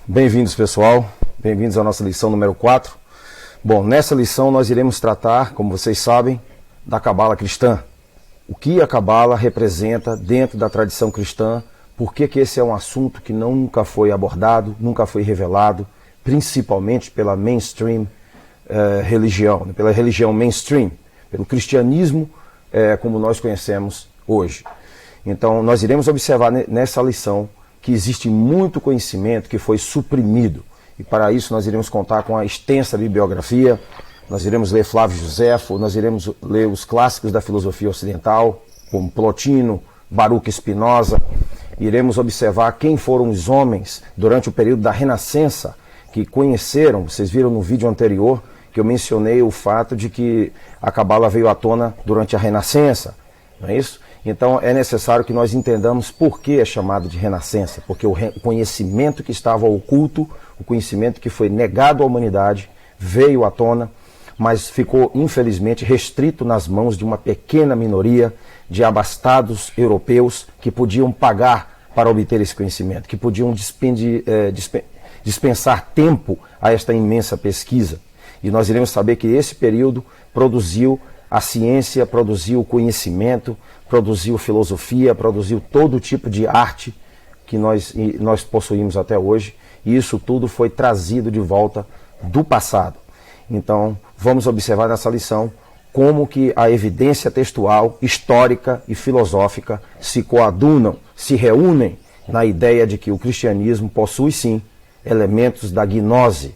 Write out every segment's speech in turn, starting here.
Bem-vindos, pessoal. Bem-vindos à nossa lição número 4. Bom, nessa lição nós iremos tratar, como vocês sabem, da Cabala cristã. O que a Cabala representa dentro da tradição cristã, por que esse é um assunto que nunca foi abordado, nunca foi revelado, principalmente pela mainstream religião, pela religião mainstream, pelo cristianismo como nós conhecemos hoje. Então, nós iremos observar nessa lição que existe muito conhecimento que foi suprimido. E para isso nós iremos contar com a extensa bibliografia, nós iremos ler Flávio Joséfo, nós iremos ler os clássicos da filosofia ocidental, como Plotino, Baruch Spinoza. Iremos observar quem foram os homens durante o período da Renascença que conheceram. Vocês viram no vídeo anterior que eu mencionei o fato de que a Cabala veio à tona durante a Renascença, não é isso? Então é necessário que nós entendamos por que é chamado de Renascença, porque o conhecimento que estava oculto, o conhecimento que foi negado à humanidade, veio à tona, mas ficou infelizmente restrito nas mãos de uma pequena minoria de abastados europeus que podiam pagar para obter esse conhecimento, que podiam dispensar tempo a esta imensa pesquisa. E nós iremos saber que esse período produziu a ciência, produziu o conhecimento, produziu filosofia, produziu todo tipo de arte que nós possuímos até hoje. E isso tudo foi trazido de volta do passado. Então, vamos observar nessa lição como que a evidência textual, histórica e filosófica se coadunam, se reúnem na ideia de que o cristianismo possui sim elementos da gnose.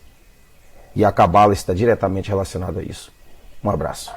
E a Cabala está diretamente relacionada a isso. Um abraço.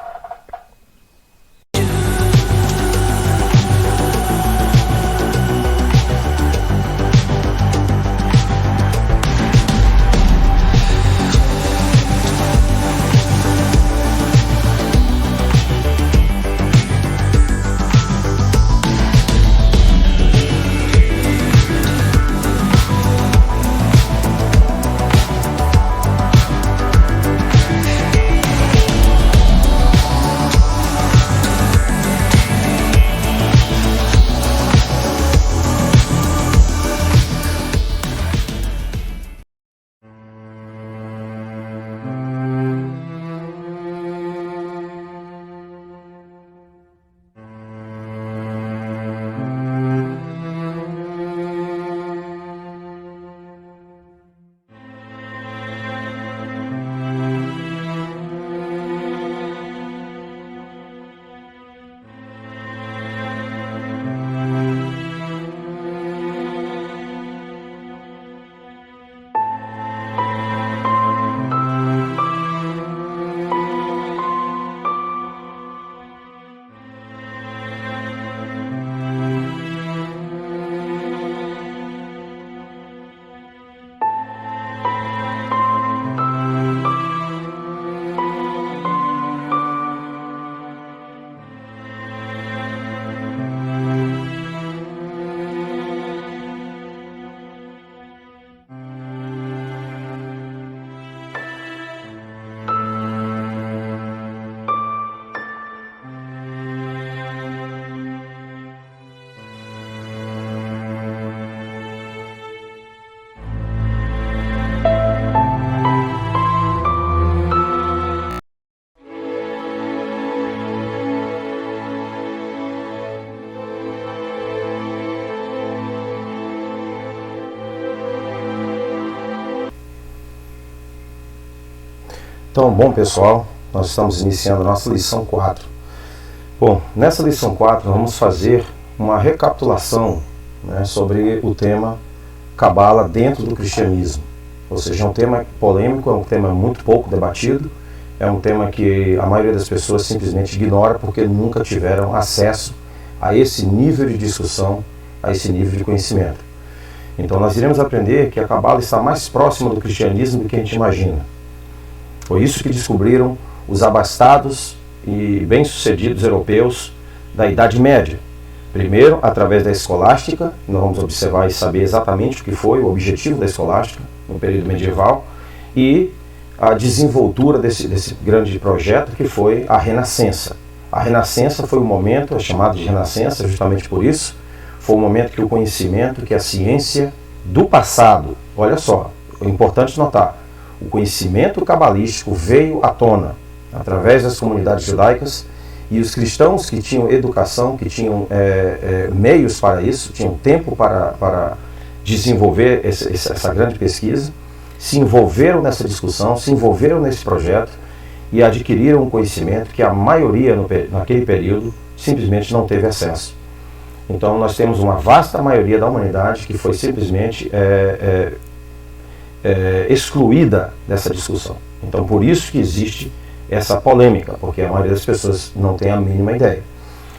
Então, bom pessoal, nós estamos iniciando a nossa lição 4. Bom, nessa lição 4 nós vamos fazer uma recapitulação sobre o tema Cabala dentro do cristianismo. Ou seja, é um tema polêmico, é um tema muito pouco debatido, é um tema que a maioria das pessoas simplesmente ignora porque nunca tiveram acesso a esse nível de discussão, a esse nível de conhecimento. Então nós iremos aprender que a Cabala está mais próxima do cristianismo do que a gente imagina. Foi isso que descobriram os abastados e bem-sucedidos europeus da Idade Média. Primeiro, através da escolástica, nós vamos observar e saber exatamente o que foi o objetivo da escolástica no período medieval, e a desenvoltura desse grande projeto que foi a Renascença. A Renascença foi o momento, é chamado de Renascença justamente por isso, foi o momento que o conhecimento, que a ciência do passado, olha só, é importante notar, o conhecimento cabalístico veio à tona através das comunidades judaicas, e os cristãos que tinham educação, que tinham meios para isso, tinham tempo para desenvolver essa grande pesquisa, se envolveram nessa discussão, se envolveram nesse projeto e adquiriram um conhecimento que a maioria naquele período simplesmente não teve acesso. Então nós temos uma vasta maioria da humanidade que foi simplesmente excluída dessa discussão. Então por isso que existe essa polêmica, porque a maioria das pessoas não tem a mínima ideia.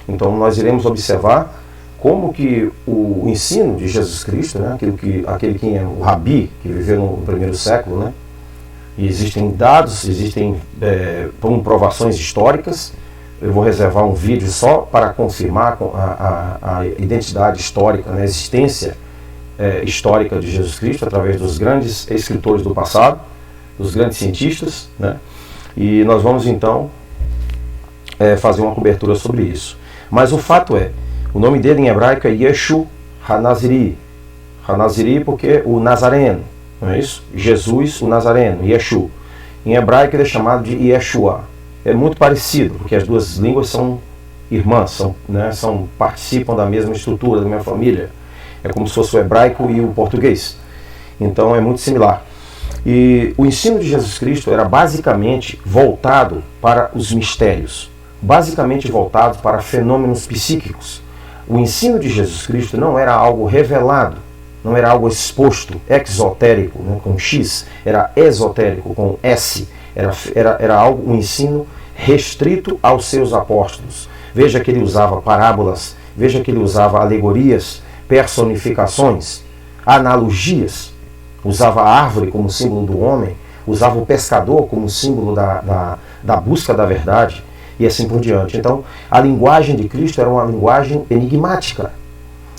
Então nós iremos observar como que o ensino de Jesus Cristo, né, aquele que é o Rabi, que viveu no primeiro século, né, e existem dados, existem comprovações históricas. Eu vou reservar um vídeo só para confirmar a identidade histórica, né, a existência histórica de Jesus Cristo através dos grandes escritores do passado, dos grandes cientistas, né? E nós vamos então fazer uma cobertura sobre isso. Mas o fato é, o nome dele em hebraico é Yeshu HaNaziri. HaNaziri porque o Nazareno, não é isso? Jesus, o Nazareno, Yeshu. Em hebraico ele é chamado de Yeshua. É muito parecido, porque as duas línguas são irmãs, participam da mesma estrutura, da mesma família. É como se fosse o hebraico e o português. Então é muito similar. E o ensino de Jesus Cristo era basicamente voltado para os mistérios, basicamente voltado para fenômenos psíquicos. O ensino de Jesus Cristo não era algo revelado, não era algo exposto, exotérico, né, com X, era esotérico, com S. Era algo, um ensino restrito aos seus apóstolos. Veja que ele usava parábolas, veja que ele usava alegorias, personificações, analogias. Usava a árvore como símbolo do homem, usava o pescador como símbolo da busca da verdade, e assim por diante. Então, a linguagem de Cristo era uma linguagem enigmática.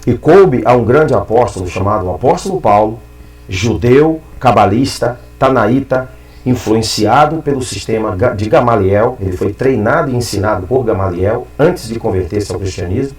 E coube a um grande apóstolo chamado Apóstolo Paulo, judeu, cabalista, tanaíta, influenciado pelo sistema de Gamaliel. Ele foi treinado e ensinado por Gamaliel antes de converter-se ao cristianismo.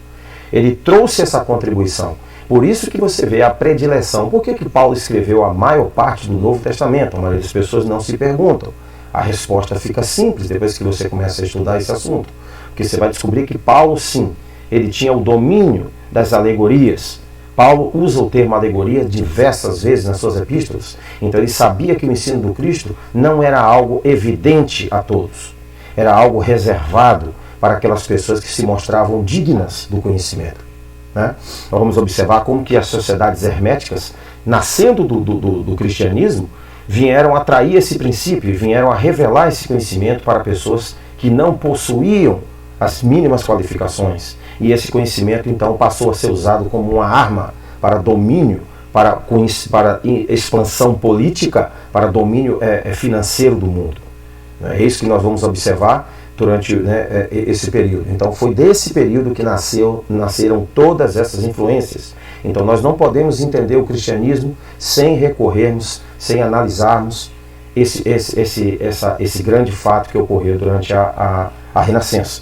Ele trouxe essa contribuição. Por isso que você vê a predileção. Por que Paulo escreveu a maior parte do Novo Testamento? A maioria das pessoas não se perguntam. A resposta fica simples depois que você começa a estudar esse assunto. Porque você vai descobrir que Paulo, sim, ele tinha o domínio das alegorias. Paulo usa o termo alegoria diversas vezes nas suas epístolas. Então ele sabia que o ensino do Cristo não era algo evidente a todos. Era algo reservado para aquelas pessoas que se mostravam dignas do conhecimento. Né? Nós vamos observar como que as sociedades herméticas, nascendo do cristianismo, vieram atrair esse princípio, vieram a revelar esse conhecimento para pessoas que não possuíam as mínimas qualificações. E esse conhecimento então passou a ser usado como uma arma para domínio, para expansão política, para domínio financeiro do mundo. É isso que nós vamos observar durante esse período. Então foi desse período que nasceram todas essas influências. Então nós não podemos entender o cristianismo sem recorrermos, sem analisarmos esse grande fato que ocorreu durante a Renascença.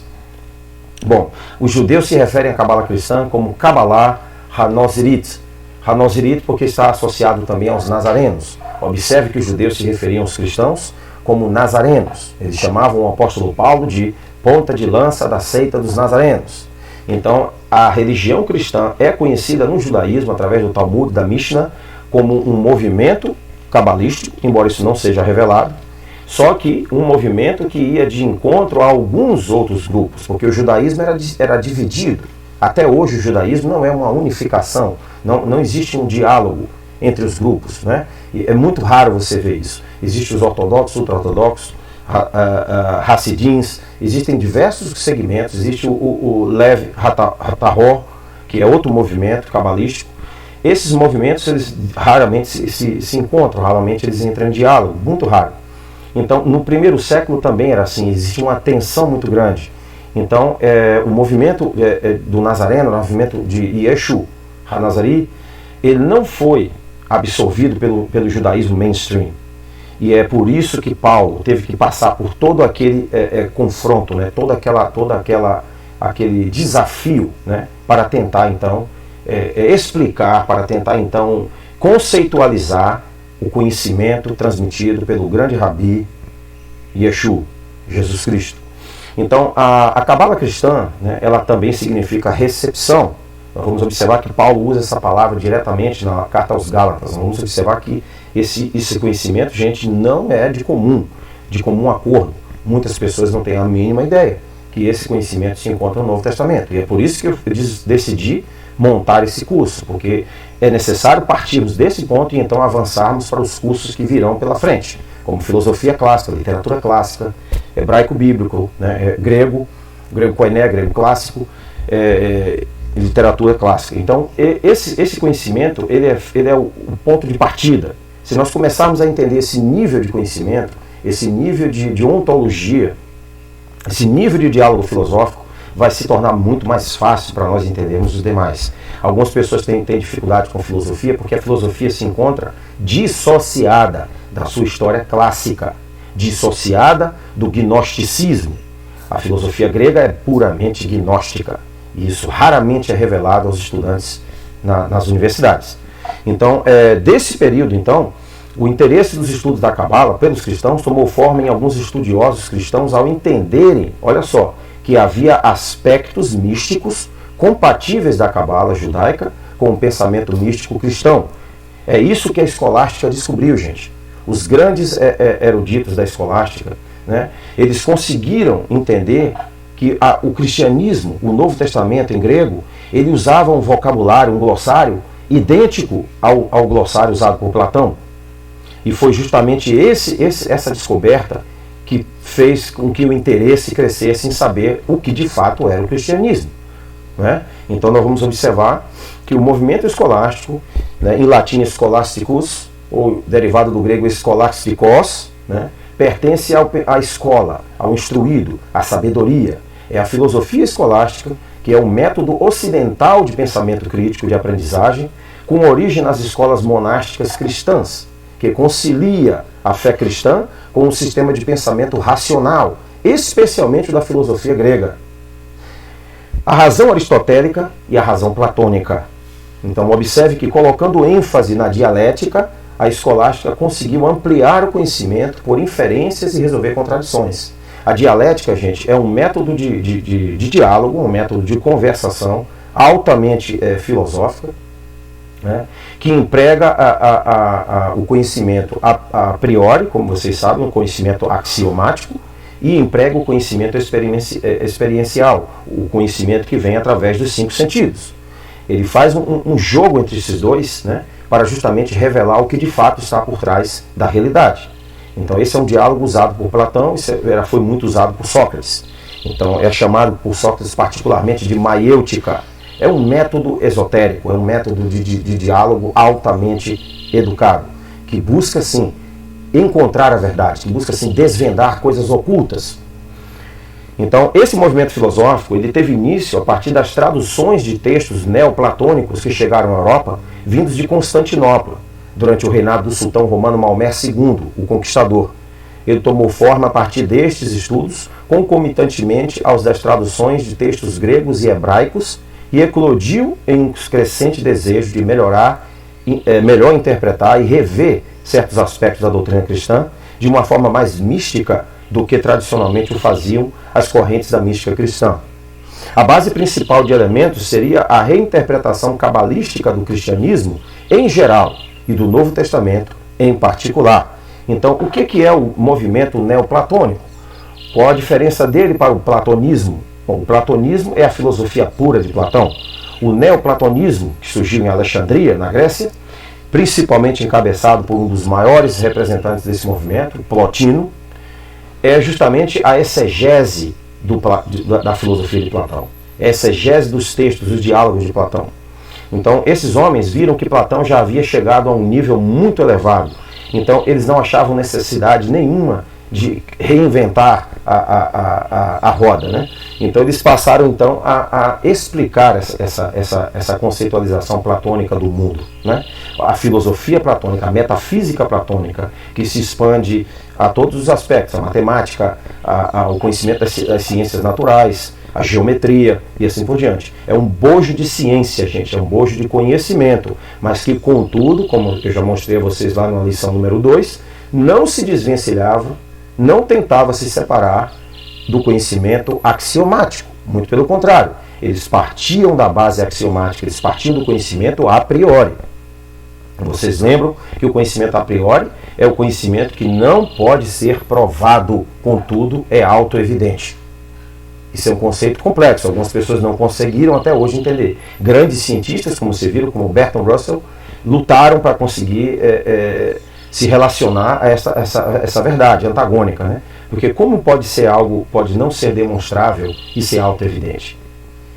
Bom, os judeus se referem à Cabala cristã como Kabbalah HaNazirit. HaNazirit porque está associado também aos nazarenos. Observe que os judeus se referiam aos cristãos como nazarenos. Eles chamavam o apóstolo Paulo de ponta de lança da seita dos nazarenos. Então, a religião cristã é conhecida no judaísmo, através do Talmud, da Mishnah, como um movimento cabalístico, embora isso não seja revelado, só que um movimento que ia de encontro a alguns outros grupos, porque o judaísmo era dividido. Até hoje o judaísmo não é uma unificação, não existe um diálogo entre os grupos, né? E é muito raro você ver isso. Existem os ortodoxos, ultra-ortodoxos, Hassidins, existem diversos segmentos, existe o Lev Hatahor, que é outro movimento cabalístico. Esses movimentos eles raramente se encontram, raramente eles entram em diálogo, muito raro. Então, no primeiro século também era assim, existia uma tensão muito grande. Então, o movimento do Nazareno, o movimento de Yeshu HaNazari, ele não foi absorvido pelo judaísmo mainstream. E é por isso que Paulo teve que passar por todo aquele confronto, né, todo aquele desafio, né, para tentar então explicar, para tentar então conceitualizar o conhecimento transmitido pelo grande Rabi Yeshua, Jesus Cristo. Então, a Cabala cristã, né, ela também significa recepção. Nós vamos observar que Paulo usa essa palavra diretamente na carta aos Gálatas. Nós vamos observar que esse conhecimento, gente, não é de comum acordo. Muitas pessoas não têm a mínima ideia que esse conhecimento se encontra no Novo Testamento. E é por isso que eu decidi montar esse curso, porque é necessário partirmos desse ponto e então avançarmos para os cursos que virão pela frente, como filosofia clássica, literatura clássica, hebraico bíblico, né, grego koiné, grego clássico, literatura clássica. Então, esse conhecimento ele é o ponto de partida. Se nós começarmos a entender esse nível de conhecimento, esse nível de ontologia, esse nível de diálogo filosófico, vai se tornar muito mais fácil para nós entendermos os demais. Algumas pessoas têm dificuldade com filosofia porque a filosofia se encontra dissociada da sua história clássica, dissociada do gnosticismo. A filosofia grega é puramente gnóstica, e isso raramente é revelado aos estudantes nas universidades. Então, desse período, então, o interesse dos estudos da Cabala pelos cristãos tomou forma em alguns estudiosos cristãos ao entenderem, olha só, que havia aspectos místicos compatíveis da Cabala judaica com o pensamento místico cristão. É isso que a escolástica descobriu, gente. Os grandes eruditos da escolástica, né, eles conseguiram entender que o cristianismo, o Novo Testamento em grego, ele usava um vocabulário, um glossário idêntico ao glossário usado por Platão. E foi justamente essa descoberta que fez com que o interesse crescesse em saber o que de fato era o cristianismo, né? Então nós vamos observar que o movimento escolástico, né, em latim scholasticus, ou derivado do grego scholastikos, né, pertence à escola, ao instruído, à sabedoria. É a filosofia escolástica, que é um método ocidental de pensamento crítico de aprendizagem, com origem nas escolas monásticas cristãs, que concilia a fé cristã com um sistema de pensamento racional, especialmente o da filosofia grega. A razão aristotélica e a razão platônica. Então observe que, colocando ênfase na dialética, a escolástica conseguiu ampliar o conhecimento por inferências e resolver contradições. A dialética, gente, é um método de diálogo, um método de conversação altamente filosófica, né, que emprega o conhecimento a priori, como vocês sabem, um conhecimento axiomático, e emprega o conhecimento experiencial, o conhecimento que vem através dos 5 sentidos. Ele faz um jogo entre esses dois, né, para justamente revelar o que de fato está por trás da realidade. Então esse é um diálogo usado por Platão, isso foi muito usado por Sócrates. Então é chamado por Sócrates particularmente de maiêutica. É um método esotérico, é um método de diálogo altamente educado, que busca, sim, encontrar a verdade, que busca, sim, desvendar coisas ocultas. Então, esse movimento filosófico ele teve início a partir das traduções de textos neoplatônicos que chegaram à Europa, vindos de Constantinopla, durante o reinado do sultão romano Maomé II, o Conquistador. Ele tomou forma a partir destes estudos, concomitantemente aos das traduções de textos gregos e hebraicos, e eclodiu em um crescente desejo de melhor interpretar e rever certos aspectos da doutrina cristã de uma forma mais mística do que tradicionalmente o faziam as correntes da mística cristã. A base principal de elementos seria a reinterpretação cabalística do cristianismo em geral e do Novo Testamento em particular. Então, o que é o movimento neoplatônico? Qual a diferença dele para o platonismo? Bom, o platonismo é a filosofia pura de Platão. O neoplatonismo, que surgiu em Alexandria, na Grécia, principalmente encabeçado por um dos maiores representantes desse movimento, Plotino, é justamente a exegese da filosofia de Platão. A exegese dos textos, dos diálogos de Platão. Então, esses homens viram que Platão já havia chegado a um nível muito elevado. Então, eles não achavam necessidade nenhuma de reinventar a roda, né? Então eles passaram então a explicar essa conceitualização platônica do mundo, né? A filosofia platônica, a metafísica platônica, que se expande a todos os aspectos, a matemática, o conhecimento das ciências naturais, a geometria e assim por diante. É um bojo de ciência, gente, é um bojo de conhecimento, mas que, contudo, como eu já mostrei a vocês lá na lição número 2, não se desvencilhava, não tentava se separar do conhecimento axiomático. Muito pelo contrário, eles partiam da base axiomática, eles partiam do conhecimento a priori. Vocês lembram que o conhecimento a priori é o conhecimento que não pode ser provado, contudo, é autoevidente. Isso é um conceito complexo, algumas pessoas não conseguiram até hoje entender. Grandes cientistas, como vocês viram, como Bertrand Russell, lutaram para conseguir se relacionar a essa verdade antagônica, né? Porque como pode ser algo, pode não ser demonstrável e ser autoevidente?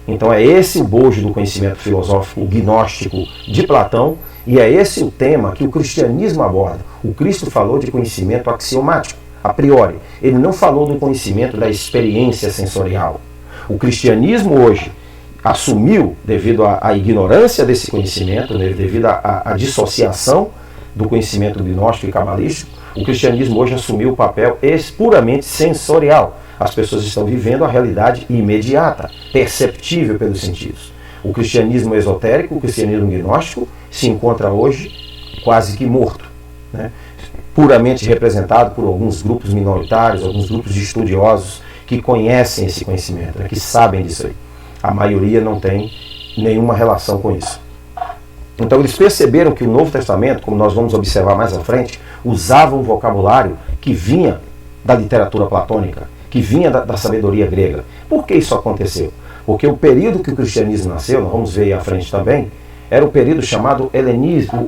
Então é esse o bojo do conhecimento filosófico gnóstico de Platão, e é esse o tema que o cristianismo aborda. O Cristo falou de conhecimento axiomático, a priori. Ele não falou do conhecimento da experiência sensorial. O cristianismo hoje assumiu, devido à ignorância desse conhecimento, né, devido à dissociação do conhecimento gnóstico e cabalístico, o cristianismo hoje assumiu o papel puramente sensorial. As pessoas estão vivendo a realidade imediata, perceptível pelos sentidos. O cristianismo esotérico, o cristianismo gnóstico, se encontra hoje quase que morto, né? Puramente representado por alguns grupos minoritários, alguns grupos de estudiosos que conhecem esse conhecimento, né? Que sabem disso aí. A maioria não tem nenhuma relação com isso. Então eles perceberam que o Novo Testamento, como nós vamos observar mais à frente, usava um vocabulário que vinha da literatura platônica, que vinha da sabedoria grega. Por que isso aconteceu? Porque o período que o cristianismo nasceu, nós vamos ver aí à frente também, era o período chamado helenismo,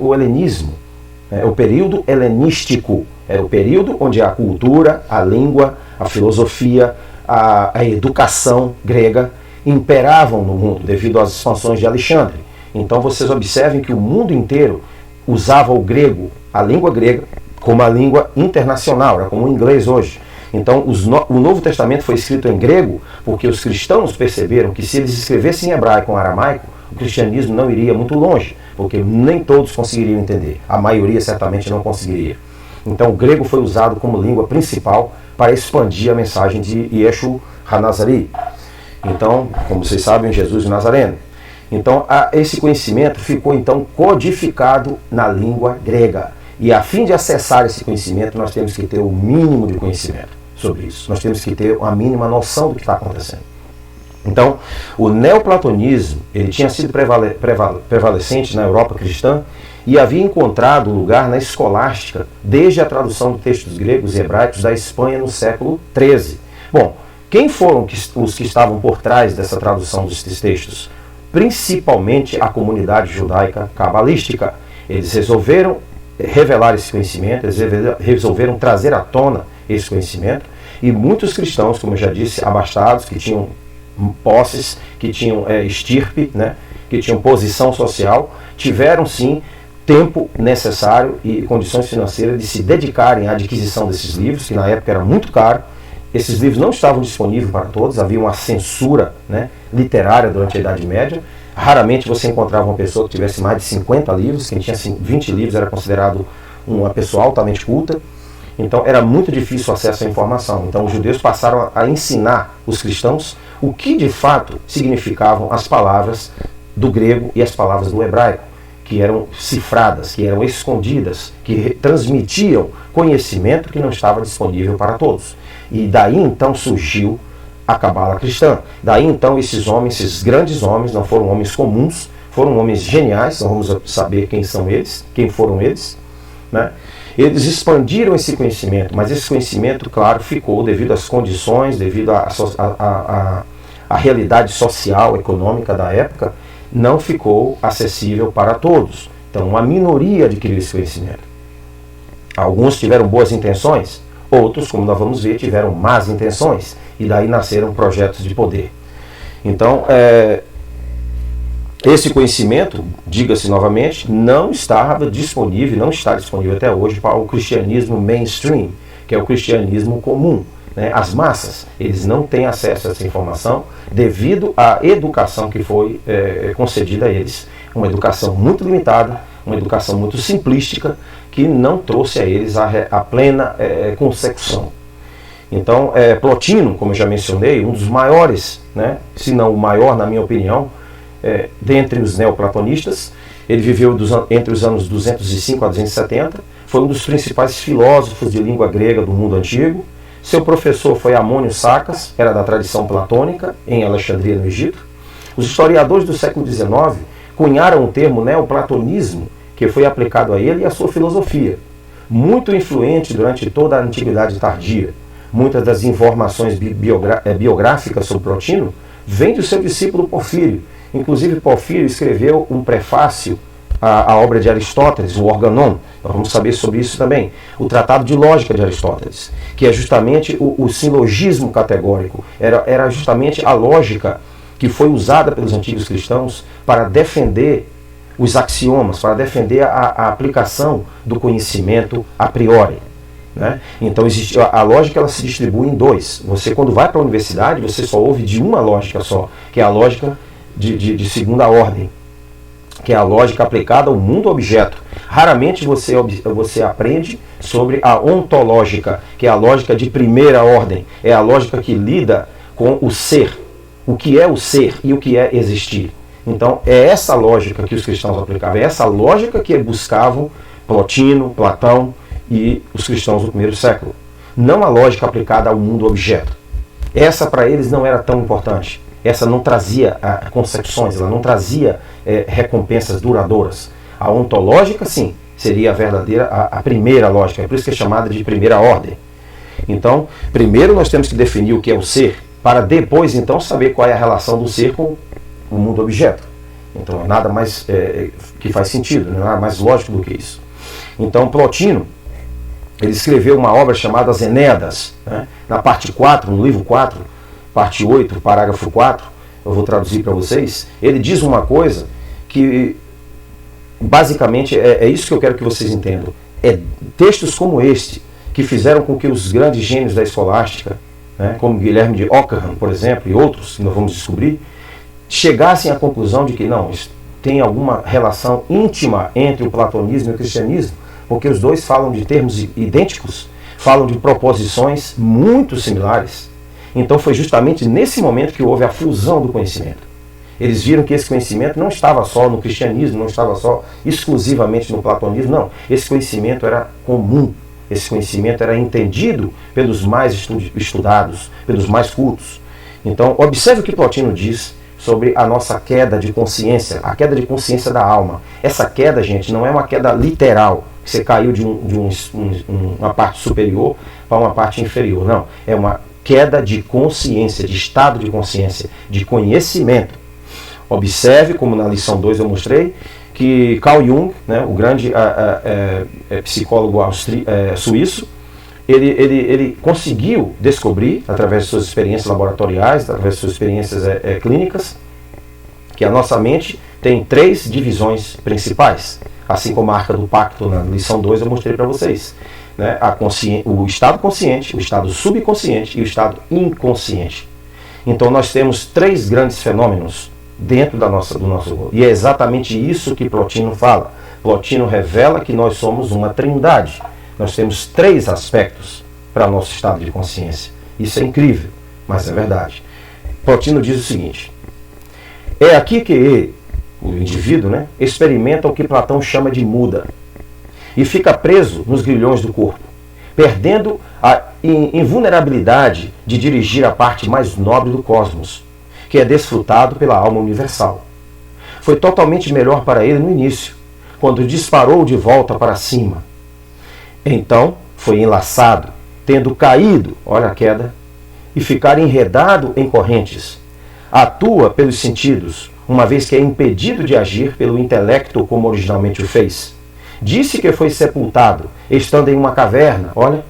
o período helenístico. Era o período onde a cultura, a língua, a filosofia, a educação grega imperavam no mundo devido às expansões de Alexandre. Então vocês observem que o mundo inteiro usava o grego, a língua grega, como a língua internacional, era como o inglês hoje. Então o Novo Testamento foi escrito em grego porque os cristãos perceberam que se eles escrevessem em hebraico ou aramaico, o cristianismo não iria muito longe, porque nem todos conseguiriam entender. A maioria certamente não conseguiria. Então o grego foi usado como língua principal para expandir a mensagem de Yeshua HaNazari. Então, como vocês sabem, Jesus de Nazareno. Então esse conhecimento ficou então codificado na língua grega. E a fim de acessar esse conhecimento, nós temos que ter o mínimo de conhecimento sobre isso. Nós temos que ter a mínima noção do que está acontecendo. Então, o neoplatonismo, ele tinha sido prevalecente na Europa cristã e havia encontrado lugar na escolástica desde a tradução de textos gregos e hebraicos da Espanha no século XIII. Bom, quem foram os que estavam por trás dessa tradução desses textos? Principalmente a comunidade judaica cabalística. Eles resolveram revelar esse conhecimento, eles resolveram trazer à tona esse conhecimento, e muitos cristãos, como eu já disse, abastados, que tinham posses, que tinham estirpe, né, que tinham posição social, tiveram sim tempo necessário e condições financeiras de se dedicarem à adquisição desses livros, que na época era muito caro. Esses livros não estavam disponíveis para todos, havia uma censura, né, literária durante a Idade Média. Raramente você encontrava uma pessoa que tivesse mais de 50 livros, quem tinha 20 livros era considerado uma pessoa altamente culta. Então era muito difícil o acesso à informação. Então os judeus passaram a ensinar os cristãos o que de fato significavam as palavras do grego e as palavras do hebraico, que eram cifradas, que eram escondidas, que transmitiam conhecimento que não estava disponível para todos. E daí então surgiu a cabala cristã. Daí então esses homens, esses grandes homens, não foram homens comuns, foram homens geniais, então vamos saber quem são eles, quem foram eles, né? Eles expandiram esse conhecimento, mas esse conhecimento, claro, ficou devido às condições, devido à realidade social, econômica da época, não ficou acessível para todos. Então uma minoria adquiriu esse conhecimento. Alguns tiveram boas intenções, outros, como nós vamos ver, tiveram más intenções, e daí nasceram projetos de poder. Então, esse conhecimento, diga-se novamente, não estava disponível, não está disponível até hoje para o cristianismo mainstream, que é o cristianismo comum, né? As massas, eles não têm acesso a essa informação devido à educação que foi concedida a eles. Uma educação muito limitada, uma educação muito simplística, que não trouxe a eles a plena consecução. Então, Plotino, como eu já mencionei, um dos maiores, né, se não o maior, na minha opinião, dentre os neoplatonistas. Ele viveu entre os anos 205 a 270, foi um dos principais filósofos de língua grega do mundo antigo. Seu professor foi Amônio Sacas, era da tradição platônica, em Alexandria, no Egito. Os historiadores do século XIX cunharam o termo neoplatonismo, que foi aplicado a ele e à sua filosofia. Muito influente durante toda a Antiguidade Tardia. Muitas das informações biográficas sobre Plotino vêm do seu discípulo Porfírio. Inclusive, Porfírio escreveu um prefácio à obra de Aristóteles, o Organon. Nós vamos saber sobre isso também. O Tratado de Lógica de Aristóteles, que é justamente o silogismo categórico. Era justamente a lógica que foi usada pelos antigos cristãos para defender os axiomas, para defender a aplicação do conhecimento a priori. Né? Então, a lógica ela se distribui em dois. Você, quando vai para a universidade, você só ouve de uma lógica só, que é a lógica de segunda ordem, que é a lógica aplicada ao mundo-objeto. Raramente você aprende sobre a ontológica, que é a lógica de primeira ordem, é a lógica que lida com o ser, o que é o ser e o que é existir. Então, é essa lógica que os cristãos aplicavam, é essa lógica que buscavam Plotino, Platão e os cristãos do primeiro século. Não a lógica aplicada ao mundo-objeto. Essa, para eles, não era tão importante. Essa não trazia concepções, ela não trazia recompensas duradouras. A ontológica, sim, seria a verdadeira, a primeira lógica. É por isso que é chamada de primeira ordem. Então, primeiro nós temos que definir o que é o ser, para depois, então, saber qual é a relação do ser com o mundo-objeto. Então, é nada mais que faz sentido, não é nada mais lógico do que isso. Então, Plotino, ele escreveu uma obra chamada As Enéadas, né? Na parte 4, no livro 4, parte 8, parágrafo 4, eu vou traduzir para vocês. Ele diz uma coisa que, basicamente, é isso que eu quero que vocês entendam. Textos como este, que fizeram com que os grandes gênios da escolástica, né, como Guilherme de Ockham, por exemplo, e outros que nós vamos descobrir, chegassem à conclusão de que não, tem alguma relação íntima entre o platonismo e o cristianismo, porque os dois falam de termos idênticos, falam de proposições muito similares. Então foi justamente nesse momento que houve a fusão do conhecimento. Eles viram que esse conhecimento não estava só no cristianismo, não estava só exclusivamente no platonismo, não. Esse conhecimento era comum, esse conhecimento era entendido pelos mais estudados, pelos mais cultos. Então, observe o que Plotino diz sobre a nossa queda de consciência, a queda de consciência da alma. Essa queda, gente, não é uma queda literal, que você caiu de uma parte superior para uma parte inferior, não. É uma queda de consciência, de estado de consciência, de conhecimento. Observe, como na lição 2 eu mostrei, que Carl Jung, né, o grande psicólogo suíço, ele conseguiu descobrir, através de suas experiências laboratoriais, através de suas experiências clínicas, que a nossa mente tem 3 divisões principais, assim como a Arca do Pacto, na lição 2 eu mostrei para vocês. Né, o estado consciente, o estado subconsciente e o estado inconsciente. Então nós temos 3 grandes fenômenos dentro do nosso corpo. E é exatamente isso que Plotino fala. Plotino revela que nós somos uma trindade. Nós temos 3 aspectos para o nosso estado de consciência. Isso é incrível, mas é verdade. Plotino diz o seguinte: é aqui que o indivíduo, né, experimenta o que Platão chama de muda, e fica preso nos grilhões do corpo, perdendo a invulnerabilidade de dirigir a parte mais nobre do cosmos, que é desfrutado pela alma universal. Foi totalmente melhor para ele no início, quando disparou de volta para cima. Então foi enlaçado, tendo caído, olha a queda, e ficar enredado em correntes. Atua pelos sentidos, uma vez que é impedido de agir pelo intelecto como originalmente o fez. Disse que foi sepultado, estando em uma caverna, olha,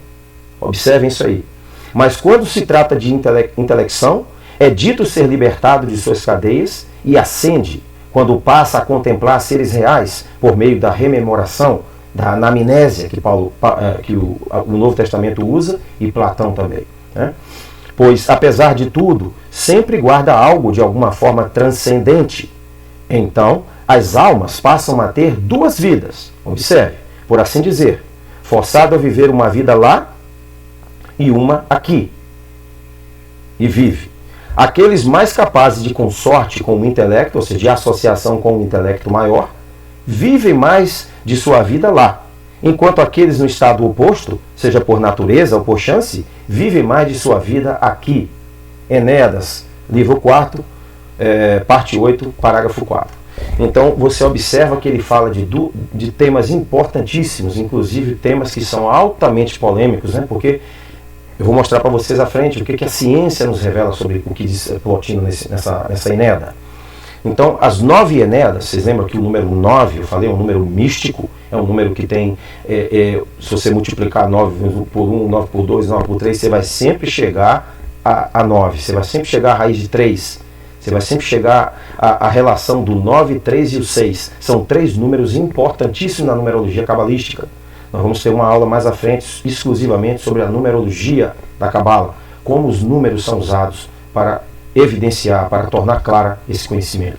observem isso aí. Mas quando se trata de intelecção, é dito ser libertado de suas cadeias e ascende, quando passa a contemplar seres reais por meio da rememoração, da anamnésia que o Novo Testamento usa e Platão também. Né? Pois, apesar de tudo, sempre guarda algo de alguma forma transcendente. Então, as almas passam a ter 2 vidas, observe, por assim dizer, forçado a viver uma vida lá e uma aqui. E vive. Aqueles mais capazes de consorte com o intelecto, ou seja, de associação com o intelecto maior, vivem mais de sua vida lá. Enquanto aqueles no estado oposto, seja por natureza ou por chance, vivem mais de sua vida aqui. Enéadas, livro 4, parte 8, parágrafo 4. Então você observa que ele fala de temas importantíssimos, inclusive temas que são altamente polêmicos, né? Porque eu vou mostrar para vocês à frente o que a ciência nos revela sobre o que diz Plotino nessa Enéada. Então, as 9 Enéadas, vocês lembram que o número 9, eu falei, é um número místico, é um número que tem, se você multiplicar 9 por 1, 9 por 2, 9 por 3, você vai sempre chegar a 9, você vai sempre chegar à raiz de 3, você vai sempre chegar à relação do 9, 3 e o 6. São 3 números importantíssimos na numerologia cabalística. Nós vamos ter uma aula mais à frente exclusivamente sobre a numerologia da Cabala, como os números são usados para evidenciar, para tornar claro esse conhecimento.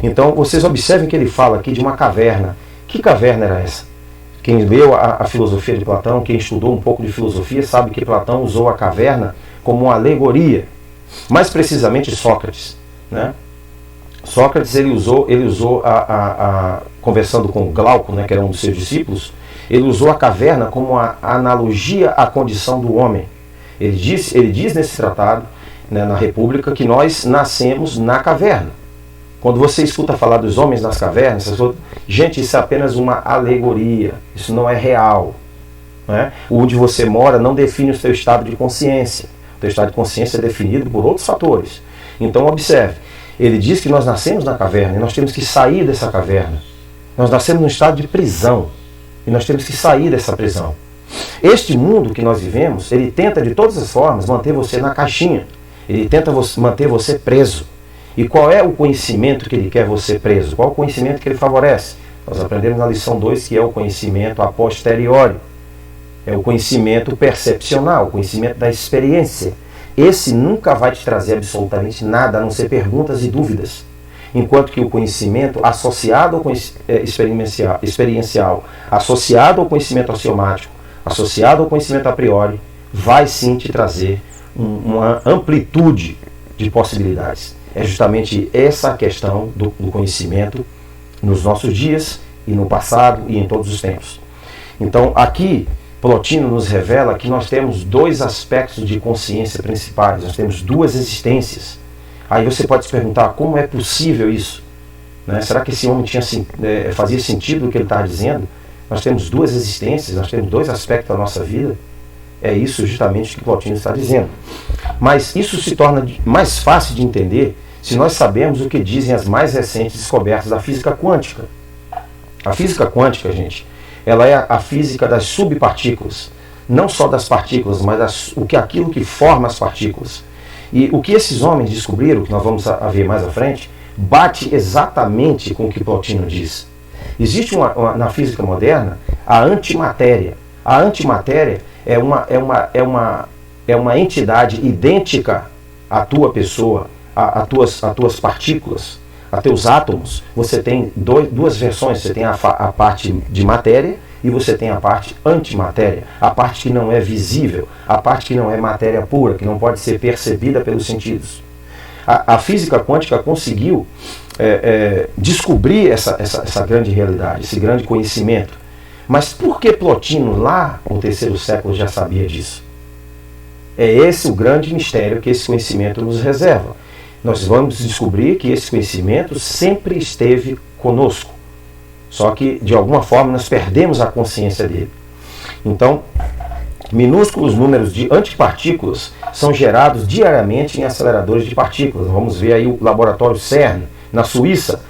Então, vocês observem que ele fala aqui de uma caverna. Que caverna era essa? Quem leu a filosofia de Platão, quem estudou um pouco de filosofia, sabe que Platão usou a caverna como uma alegoria. Mais precisamente Sócrates, né? Sócrates ele usou conversando com Glauco, né, que era um dos seus discípulos, ele usou a caverna como uma analogia à condição do homem. Ele diz nesse tratado, né, na República, que nós nascemos na caverna. Quando você escuta falar dos homens nas cavernas, gente, isso é apenas uma alegoria, isso não é real. Né? Onde você mora não define o seu estado de consciência. O seu estado de consciência é definido por outros fatores. Então observe, ele diz que nós nascemos na caverna e nós temos que sair dessa caverna. Nós nascemos num estado de prisão e nós temos que sair dessa prisão. Este mundo que nós vivemos, ele tenta de todas as formas manter você na caixinha. Ele tenta manter você preso. E qual é o conhecimento que ele quer você preso? Qual é o conhecimento que ele favorece? Nós aprendemos na lição 2 que é o conhecimento a posteriori. É o conhecimento percepcional, o conhecimento da experiência. Esse nunca vai te trazer absolutamente nada, a não ser perguntas e dúvidas. Enquanto que o conhecimento associado ao experiencial, associado ao conhecimento axiomático, associado ao conhecimento a priori, vai sim te trazer uma amplitude de possibilidades. É justamente essa a questão do conhecimento nos nossos dias e no passado e em todos os tempos. Então aqui Plotino nos revela que nós temos 2 aspectos de consciência principais, nós temos 2 existências. Aí você pode se perguntar, como é possível isso? Né? Será que esse homem fazia sentido o que ele estava dizendo? Nós temos 2 existências, nós temos 2 aspectos da nossa vida. É isso justamente que Plotino está dizendo. Mas isso se torna mais fácil de entender se nós sabemos o que dizem as mais recentes descobertas da física quântica. A física quântica, gente, ela é a física das subpartículas, não só das partículas, mas aquilo que forma as partículas. E o que esses homens descobriram, que nós vamos ver mais à frente, bate exatamente com o que Plotino diz. Existe na física moderna a antimatéria. A antimatéria é uma entidade idêntica à tua pessoa, a tuas partículas, a teus átomos. Você tem 2 versões, você tem a parte de matéria e você tem a parte antimatéria, a parte que não é visível, a parte que não é matéria pura, que não pode ser percebida pelos sentidos. A física quântica conseguiu descobrir essa grande realidade, esse grande conhecimento. Mas por que Plotino, lá no 3º século, já sabia disso? É esse o grande mistério que esse conhecimento nos reserva. Nós vamos descobrir que esse conhecimento sempre esteve conosco. Só que, de alguma forma, nós perdemos a consciência dele. Então, minúsculos números de antipartículas são gerados diariamente em aceleradores de partículas. Vamos ver aí o laboratório CERN, na Suíça,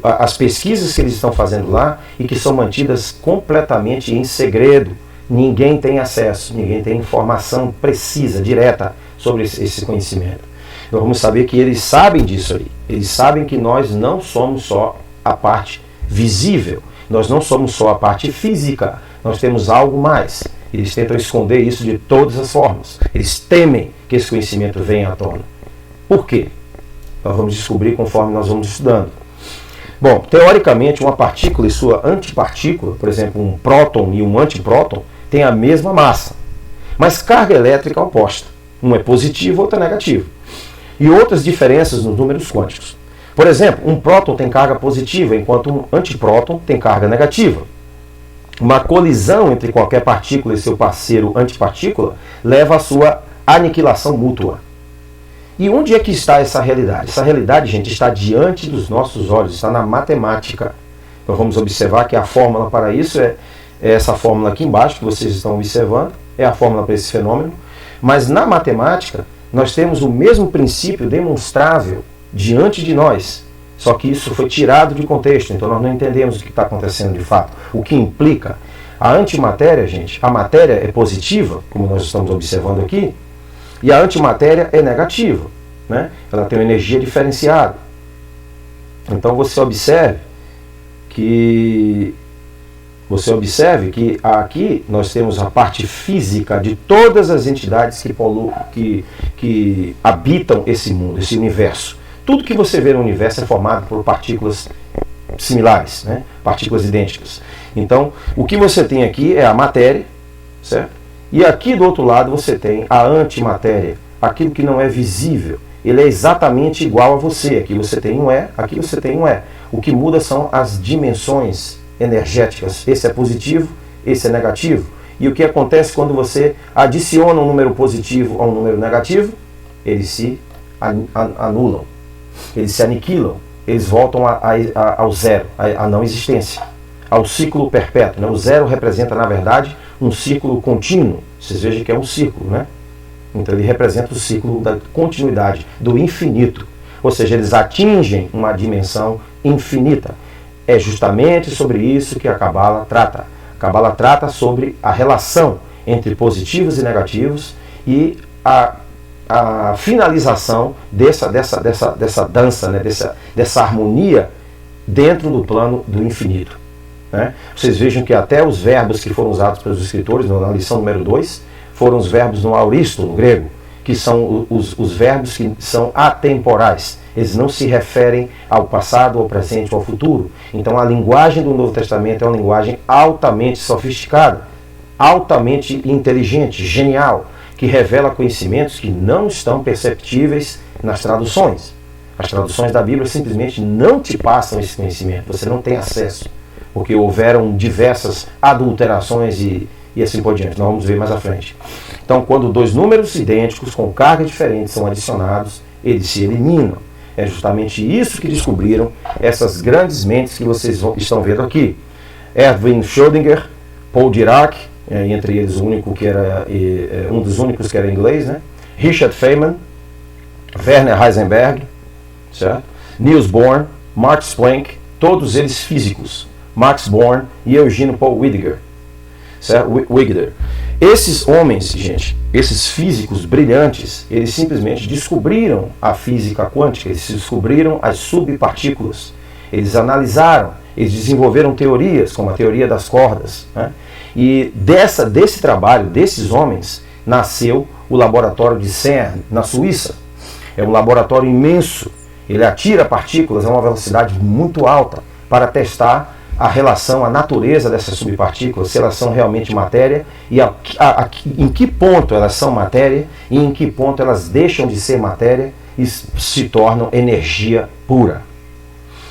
as pesquisas que eles estão fazendo lá e que são mantidas completamente em segredo. Ninguém tem acesso, ninguém tem informação precisa, direta, sobre esse conhecimento. Então vamos saber que eles sabem disso aí. Eles sabem que nós não somos só a parte visível, nós não somos só a parte física, nós temos algo mais. Eles tentam esconder isso de todas as formas. Eles temem que esse conhecimento venha à tona. Por quê? Nós vamos descobrir conforme nós vamos estudando. Bom, teoricamente, uma partícula e sua antipartícula, por exemplo, um próton e um antipróton, têm a mesma massa. mas carga elétrica oposta. Um é positivo, outro é negativo. E outras diferenças nos números quânticos. Por exemplo, um próton tem carga positiva, enquanto um antipróton tem carga negativa. Uma colisão entre qualquer partícula e seu parceiro antipartícula leva à sua aniquilação mútua. E onde é que está essa realidade? Essa realidade, gente, está diante dos nossos olhos, está na matemática. Então vamos observar que a fórmula para isso é essa fórmula aqui embaixo, que vocês estão observando, é a fórmula para esse fenômeno. Mas na matemática, nós temos o mesmo princípio demonstrável diante de nós. Só que isso foi tirado de contexto, então nós não entendemos o que está acontecendo de fato. O que implica a antimatéria, gente, a matéria é positiva, como nós estamos observando aqui, e a antimatéria é negativa, né? Ela tem uma energia diferenciada. Então você observe que aqui nós temos a parte física de todas as entidades que habitam esse mundo, esse universo. Tudo que você vê no universo é formado por partículas similares, né? Partículas idênticas. Então, o que você tem aqui é a matéria, certo? E aqui do outro lado você tem a antimatéria, aquilo que não é visível. Ele é exatamente igual a você. Aqui você tem um E, aqui você tem um E. O que muda são as dimensões energéticas. Esse é positivo, esse é negativo. E o que acontece quando você adiciona um número positivo a um número negativo? Eles se anulam. Eles se aniquilam, eles voltam ao zero, à não existência, ao ciclo perpétuo, né? O zero representa, na verdade, um ciclo contínuo. Vocês vejam que é um ciclo, né? Então ele representa o ciclo da continuidade, do infinito. Ou seja, eles atingem uma dimensão infinita. É justamente sobre isso que a Cabala trata. A Cabala trata sobre a relação entre positivos e negativos e a finalização dessa dança, né? dessa harmonia dentro do plano do infinito. Né? Vocês vejam que até os verbos que foram usados pelos escritores na lição número 2 foram os verbos no auristo, no grego, que são os verbos que são atemporais. Eles não se referem ao passado, ao presente ou ao futuro. Então a linguagem do Novo Testamento é uma linguagem altamente sofisticada, altamente inteligente, genial, que revela conhecimentos que não estão perceptíveis nas traduções. As traduções da Bíblia simplesmente não te passam esse conhecimento, você não tem acesso, porque houveram diversas adulterações e assim por diante. Nós vamos ver mais à frente. Então, quando dois números idênticos com carga diferente são adicionados, eles se eliminam. É justamente isso que descobriram essas grandes mentes que vocês estão vendo aqui. Erwin Schrödinger, Paul Dirac, entre eles o único que era um dos únicos que era inglês, né? Richard Feynman, Werner Heisenberg, certo? Niels Bohr, Max Planck, todos eles físicos, Max Born e Eugene Paul Wigner, certo? Wigner. Esses homens, gente, esses físicos brilhantes, eles simplesmente descobriram a física quântica, eles descobriram as subpartículas, eles analisaram, eles desenvolveram teorias, como a teoria das cordas, né? E desse trabalho, desses homens, nasceu o laboratório de CERN, na Suíça. É um laboratório imenso. Ele atira partículas a uma velocidade muito alta para testar a relação, a natureza dessas subpartículas, se elas são realmente matéria e em que ponto elas são matéria e em que ponto elas deixam de ser matéria e se tornam energia pura.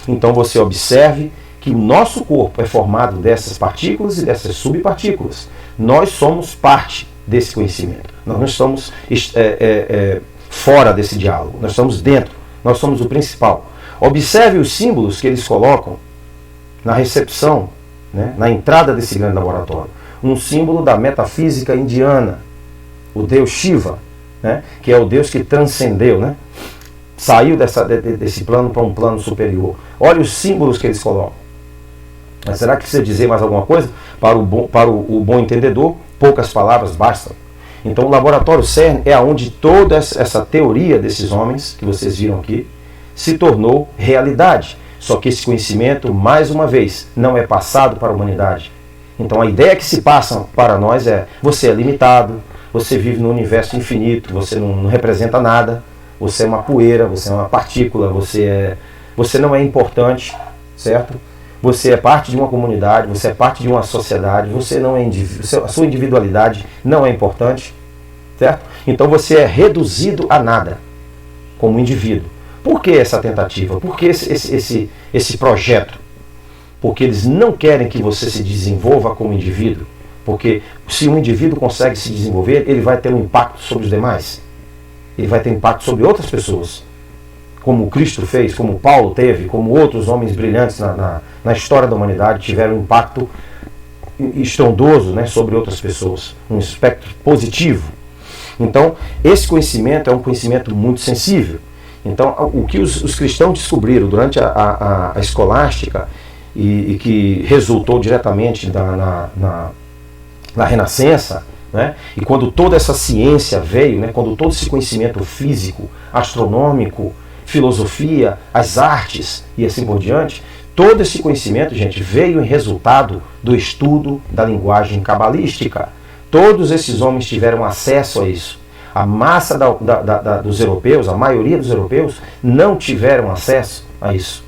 Então você observe que o nosso corpo é formado dessas partículas e dessas subpartículas. Nós somos parte desse conhecimento. Nós não estamos fora desse diálogo. Nós estamos dentro. Nós somos o principal. Observe os símbolos que eles colocam na recepção, né, na entrada desse grande laboratório. Um símbolo da metafísica indiana, o deus Shiva, né, que é o deus que transcendeu, né, saiu desse plano para um plano superior. Olha os símbolos que eles colocam. Mas será que precisa dizer mais alguma coisa? Para o bom entendedor, poucas palavras bastam. Então o laboratório CERN é onde toda essa teoria desses homens, que vocês viram aqui, se tornou realidade. Só que esse conhecimento, mais uma vez, não é passado para a humanidade. Então a ideia que se passa para nós é: você é limitado, você vive no universo infinito, você não representa nada, você é uma poeira, você é uma partícula, você não é importante, certo? você é parte de uma comunidade, você é parte de uma sociedade, você não é indivíduo, a sua individualidade não é importante, certo? Então você é reduzido a nada como indivíduo. Por que essa tentativa? Por que esse projeto? Porque eles não querem que você se desenvolva como indivíduo. Porque se um indivíduo consegue se desenvolver, ele vai ter um impacto sobre os demais. Ele vai ter impacto sobre outras pessoas. Como Cristo fez, como Paulo teve, como outros homens brilhantes na história da humanidade tiveram um impacto estrondoso, né, sobre outras pessoas. Um aspecto positivo. Então, esse conhecimento é um conhecimento muito sensível. Então, o que os cristãos descobriram durante a escolástica e que resultou diretamente na Renascença, né? E quando toda essa ciência veio, né? Quando todo esse conhecimento físico, astronômico, filosofia, as artes e assim por diante, todo esse conhecimento, gente, veio em resultado do estudo da linguagem cabalística. Todos esses homens tiveram acesso a isso. A massa dos europeus, a maioria dos europeus, não tiveram acesso a isso.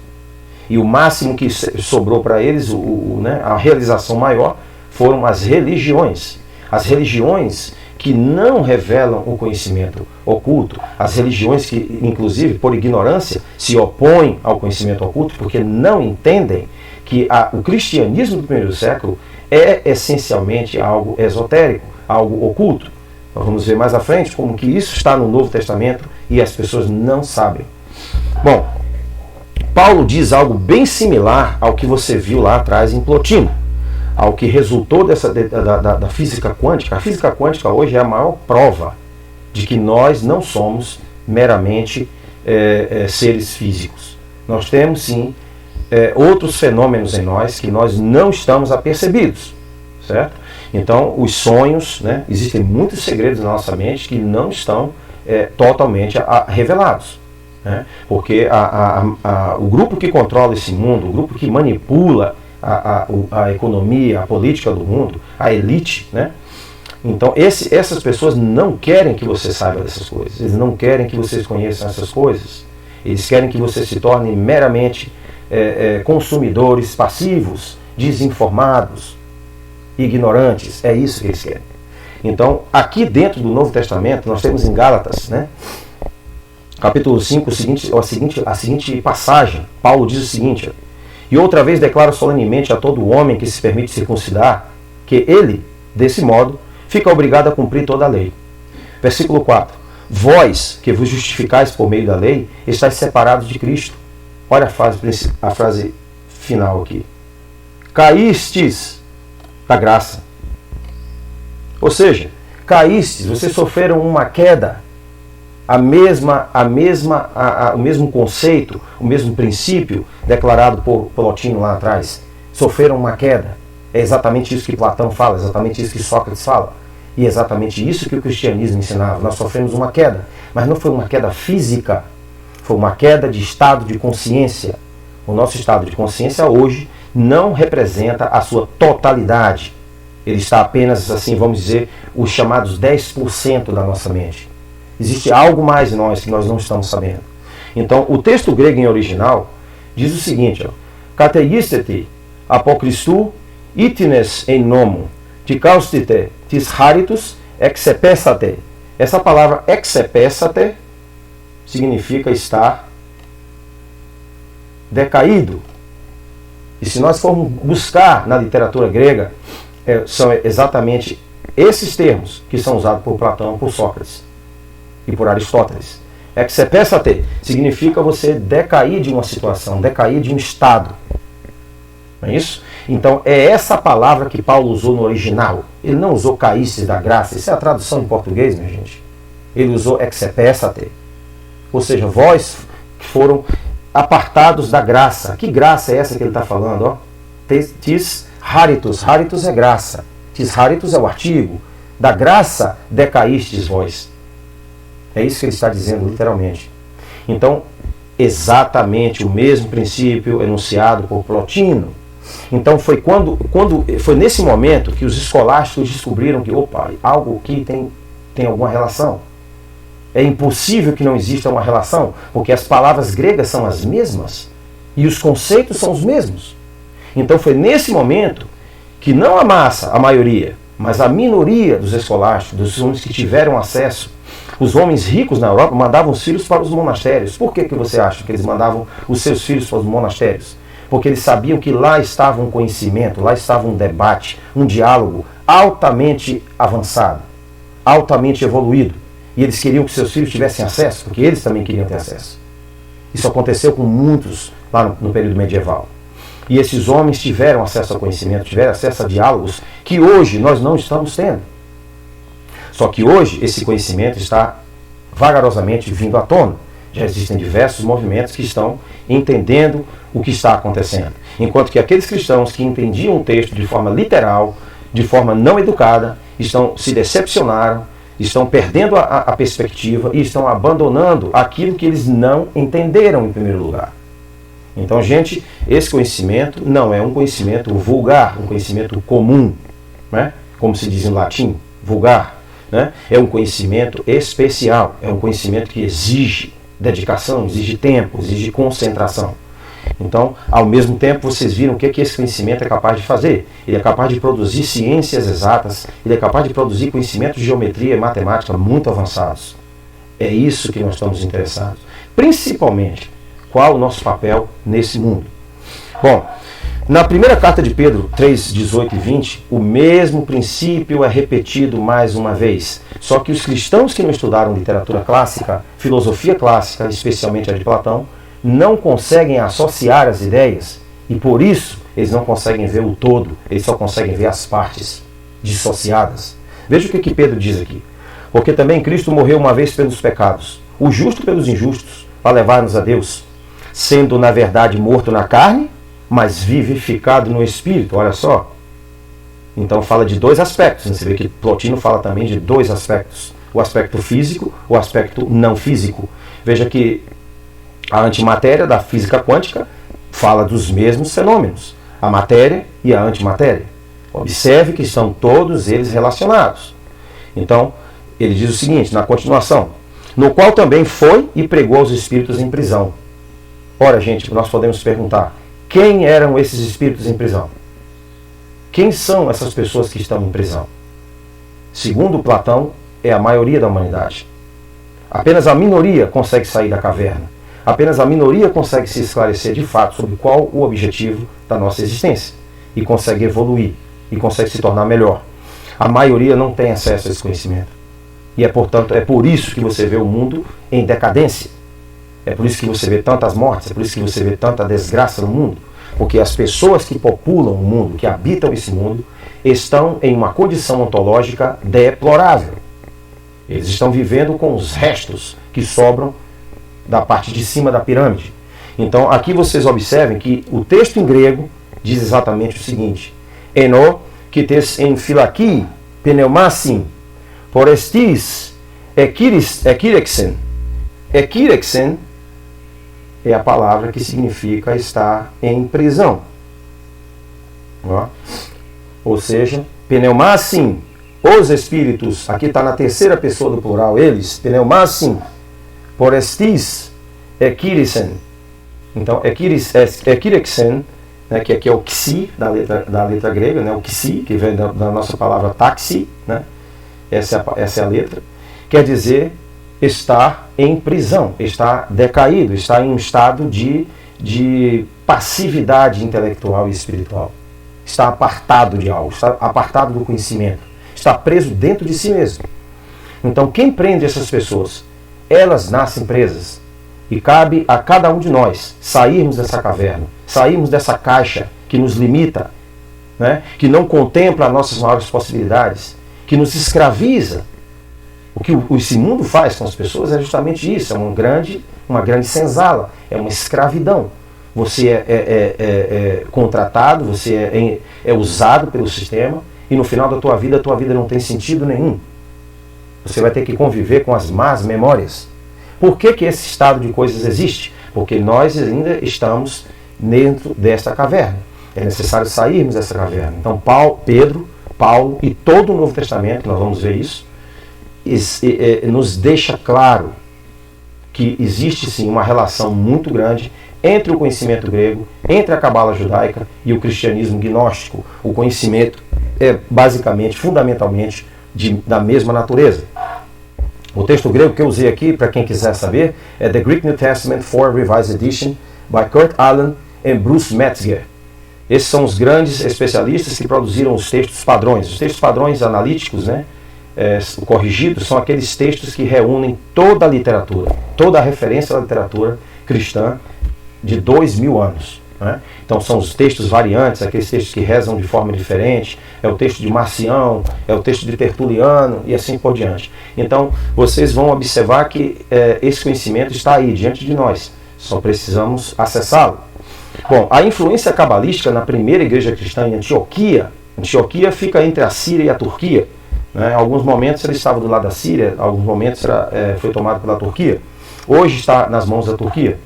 E o máximo que sobrou para eles, né, a realização maior, foram as religiões. As religiões que não revelam o conhecimento oculto, as religiões que, inclusive, por ignorância, se opõem ao conhecimento oculto, porque não entendem que o cristianismo do primeiro século é essencialmente algo esotérico, algo oculto. Nós vamos ver mais à frente como que isso está no Novo Testamento e as pessoas não sabem. Bom, Paulo diz algo bem similar ao que você viu lá atrás em Plotino, ao que resultou da física quântica. A física quântica hoje é a maior prova de que nós não somos meramente seres físicos. Nós temos sim outros fenômenos em nós que nós não estamos apercebidos, certo? Então, os sonhos, né, existem muitos segredos na nossa mente que não estão totalmente revelados. Né? Porque o grupo que controla esse mundo, o grupo que manipula a economia, a política do mundo, a elite, né? Então essas pessoas não querem que você saiba dessas coisas, eles não querem que vocês conheçam essas coisas, eles querem que você se torne meramente consumidores passivos, desinformados, ignorantes, é isso que eles querem. Então, aqui dentro do Novo Testamento, nós temos em Gálatas, né? Capítulo 5, a seguinte passagem. Paulo diz o seguinte: e outra vez declaro solenemente a todo homem que se permite circuncidar, que ele, desse modo, fica obrigado a cumprir toda a lei. Versículo 4. Vós, que vos justificais por meio da lei, estáis separados de Cristo. Olha a frase final aqui. Caístes da graça. Ou seja, caístes, vocês sofreram uma queda. O mesmo conceito, o mesmo princípio declarado por Plotino lá atrás. Sofreram uma queda. É exatamente isso que Platão fala, exatamente isso que Sócrates fala. E é exatamente isso que o cristianismo ensinava. Nós sofremos uma queda, mas não foi uma queda física, foi uma queda de estado de consciência. O nosso estado de consciência hoje não representa a sua totalidade. Ele está apenas, assim, vamos dizer, os chamados 10% da nossa mente. Existe algo mais em nós que nós não estamos sabendo. Então, o texto grego em original diz o seguinte: Kateistete apokristou itines en nomo, ticaustite tis haritus exepessate. Essa palavra exepessate significa estar decaído. E se nós formos buscar na literatura grega, são exatamente esses termos que são usados por Platão, por Sócrates e por Aristóteles. Exepessate significa você decair de uma situação, decair de um estado. Não é isso? Então é essa palavra que Paulo usou no original. Ele não usou caístes da graça. Isso é a tradução em português, minha gente. Ele usou exepessate. Ou seja, vós que foram apartados da graça. Que graça é essa que ele está falando? Ó? Tis haritus. Haritus é graça. Tis haritus é o artigo. Da graça decaístes vós. É isso que ele está dizendo literalmente. Então, exatamente o mesmo princípio enunciado por Plotino. Então foi foi nesse momento que os escolásticos descobriram que, opa, algo aqui tem alguma relação. É impossível que não exista uma relação, porque as palavras gregas são as mesmas e os conceitos são os mesmos. Então foi nesse momento que não a massa, a maioria, mas a minoria dos escolásticos, dos homens que tiveram acesso, os homens ricos na Europa mandavam os filhos para os monastérios. Por que você acha que eles mandavam os seus filhos para os monastérios? Porque eles sabiam que lá estava um conhecimento, lá estava um debate, um diálogo altamente avançado, altamente evoluído. E eles queriam que seus filhos tivessem acesso, porque eles também queriam ter acesso. Isso aconteceu com muitos lá no período medieval. E esses homens tiveram acesso ao conhecimento, tiveram acesso a diálogos que hoje nós não estamos tendo. Só que hoje esse conhecimento está vagarosamente vindo à tona. Já existem diversos movimentos que estão entendendo o que está acontecendo. Enquanto que aqueles cristãos que entendiam o texto de forma literal, de forma não educada, se decepcionaram, estão perdendo a perspectiva e estão abandonando aquilo que eles não entenderam em primeiro lugar. Então, gente, esse conhecimento não é um conhecimento vulgar, um conhecimento comum, né? Como se diz em latim, vulgar. Né? É um conhecimento especial, é um conhecimento que exige dedicação, exige tempo, exige concentração. Então, ao mesmo tempo, vocês viram o que esse conhecimento é capaz de fazer. Ele é capaz de produzir ciências exatas, ele é capaz de produzir conhecimentos de geometria e matemática muito avançados. É isso que nós estamos interessados. Principalmente, qual o nosso papel nesse mundo? Bom, na primeira carta de Pedro 3, 18 e 20, o mesmo princípio é repetido mais uma vez. Só que os cristãos que não estudaram literatura clássica, filosofia clássica, especialmente a de Platão, não conseguem associar as ideias e por isso eles não conseguem ver o todo, eles só conseguem ver as partes dissociadas. Veja o que Pedro diz aqui. Porque também Cristo morreu uma vez pelos pecados, o justo pelos injustos, para levar-nos a Deus, sendo na verdade morto na carne, mas vivificado no espírito. Olha só. Então fala de dois aspectos. Você vê que Plotino fala também de dois aspectos. O aspecto físico, o aspecto não físico. Veja que a antimatéria da física quântica fala dos mesmos fenômenos. A matéria e a antimatéria. Observe que estão todos eles relacionados. Então, ele diz o seguinte, na continuação. No qual também foi e pregou aos espíritos em prisão. Ora, gente, nós podemos perguntar, quem eram esses espíritos em prisão? Quem são essas pessoas que estão em prisão? Segundo Platão, é a maioria da humanidade. Apenas a minoria consegue sair da caverna. Apenas a minoria consegue se esclarecer de fato sobre qual o objetivo da nossa existência. E consegue evoluir. E consegue se tornar melhor. A maioria não tem acesso a esse conhecimento. E portanto, é por isso que você vê o mundo em decadência. É por isso que você vê tantas mortes, é por isso que você vê tanta desgraça no mundo. Porque as pessoas que populam o mundo, que habitam esse mundo, estão em uma condição ontológica deplorável. Eles estão vivendo com os restos que sobram da parte de cima da pirâmide. Então, aqui vocês observem que o texto em grego diz exatamente o seguinte. Eno, que tes en philaki, pneumassin, porestis, ekirexen. Ekirexen é a palavra que significa estar em prisão. Ou seja, pneumassin, os espíritos, aqui está na terceira pessoa do plural, eles, pneumassin, porestis, ekirexen. Então, ekirexen, né, que aqui é o xi da letra grega, né, o xi, que vem da nossa palavra taxi, né, essa é a letra, quer dizer estar em prisão, está decaído, está em um estado de passividade intelectual e espiritual. Está apartado de algo, está apartado do conhecimento, está preso dentro de si mesmo. Então, quem prende essas pessoas? Elas nascem presas. E cabe a cada um de nós sairmos dessa caverna, sairmos dessa caixa que nos limita, né? Que não contempla as nossas maiores possibilidades, que nos escraviza. O que esse mundo faz com as pessoas é justamente isso, é uma grande senzala, é uma escravidão. Você é contratado, você é usado pelo sistema e no final da tua vida não tem sentido nenhum. Você vai ter que conviver com as más memórias. Por que esse estado de coisas existe? Porque nós ainda estamos dentro desta caverna. É necessário sairmos dessa caverna. Então Pedro, Paulo e todo o Novo Testamento, nós vamos ver isso, nos deixa claro que existe sim uma relação muito grande entre o conhecimento grego, entre a cabala judaica e o cristianismo gnóstico. O conhecimento é basicamente, fundamentalmente, da mesma natureza. O texto grego que eu usei aqui, para quem quiser saber, é The Greek New Testament 4 Revised Edition, by Kurt Aland e Bruce Metzger. Esses são os grandes especialistas que produziram os textos padrões. Os textos padrões analíticos, né, corrigidos, são aqueles textos que reúnem toda a literatura, toda a referência à literatura cristã de 2000 anos. Né? Então são os textos variantes, aqueles textos que rezam de forma diferente, é o texto de Marcião, é o texto de Tertuliano e assim por diante. Então vocês vão observar que esse conhecimento está aí, diante de nós, só precisamos acessá-lo. Bom, a influência cabalística na primeira igreja cristã em Antioquia, Antioquia fica entre a Síria e a Turquia, né? Em alguns momentos ele estava do lado da Síria, em alguns momentos foi tomado pela Turquia, hoje está nas mãos da Turquia.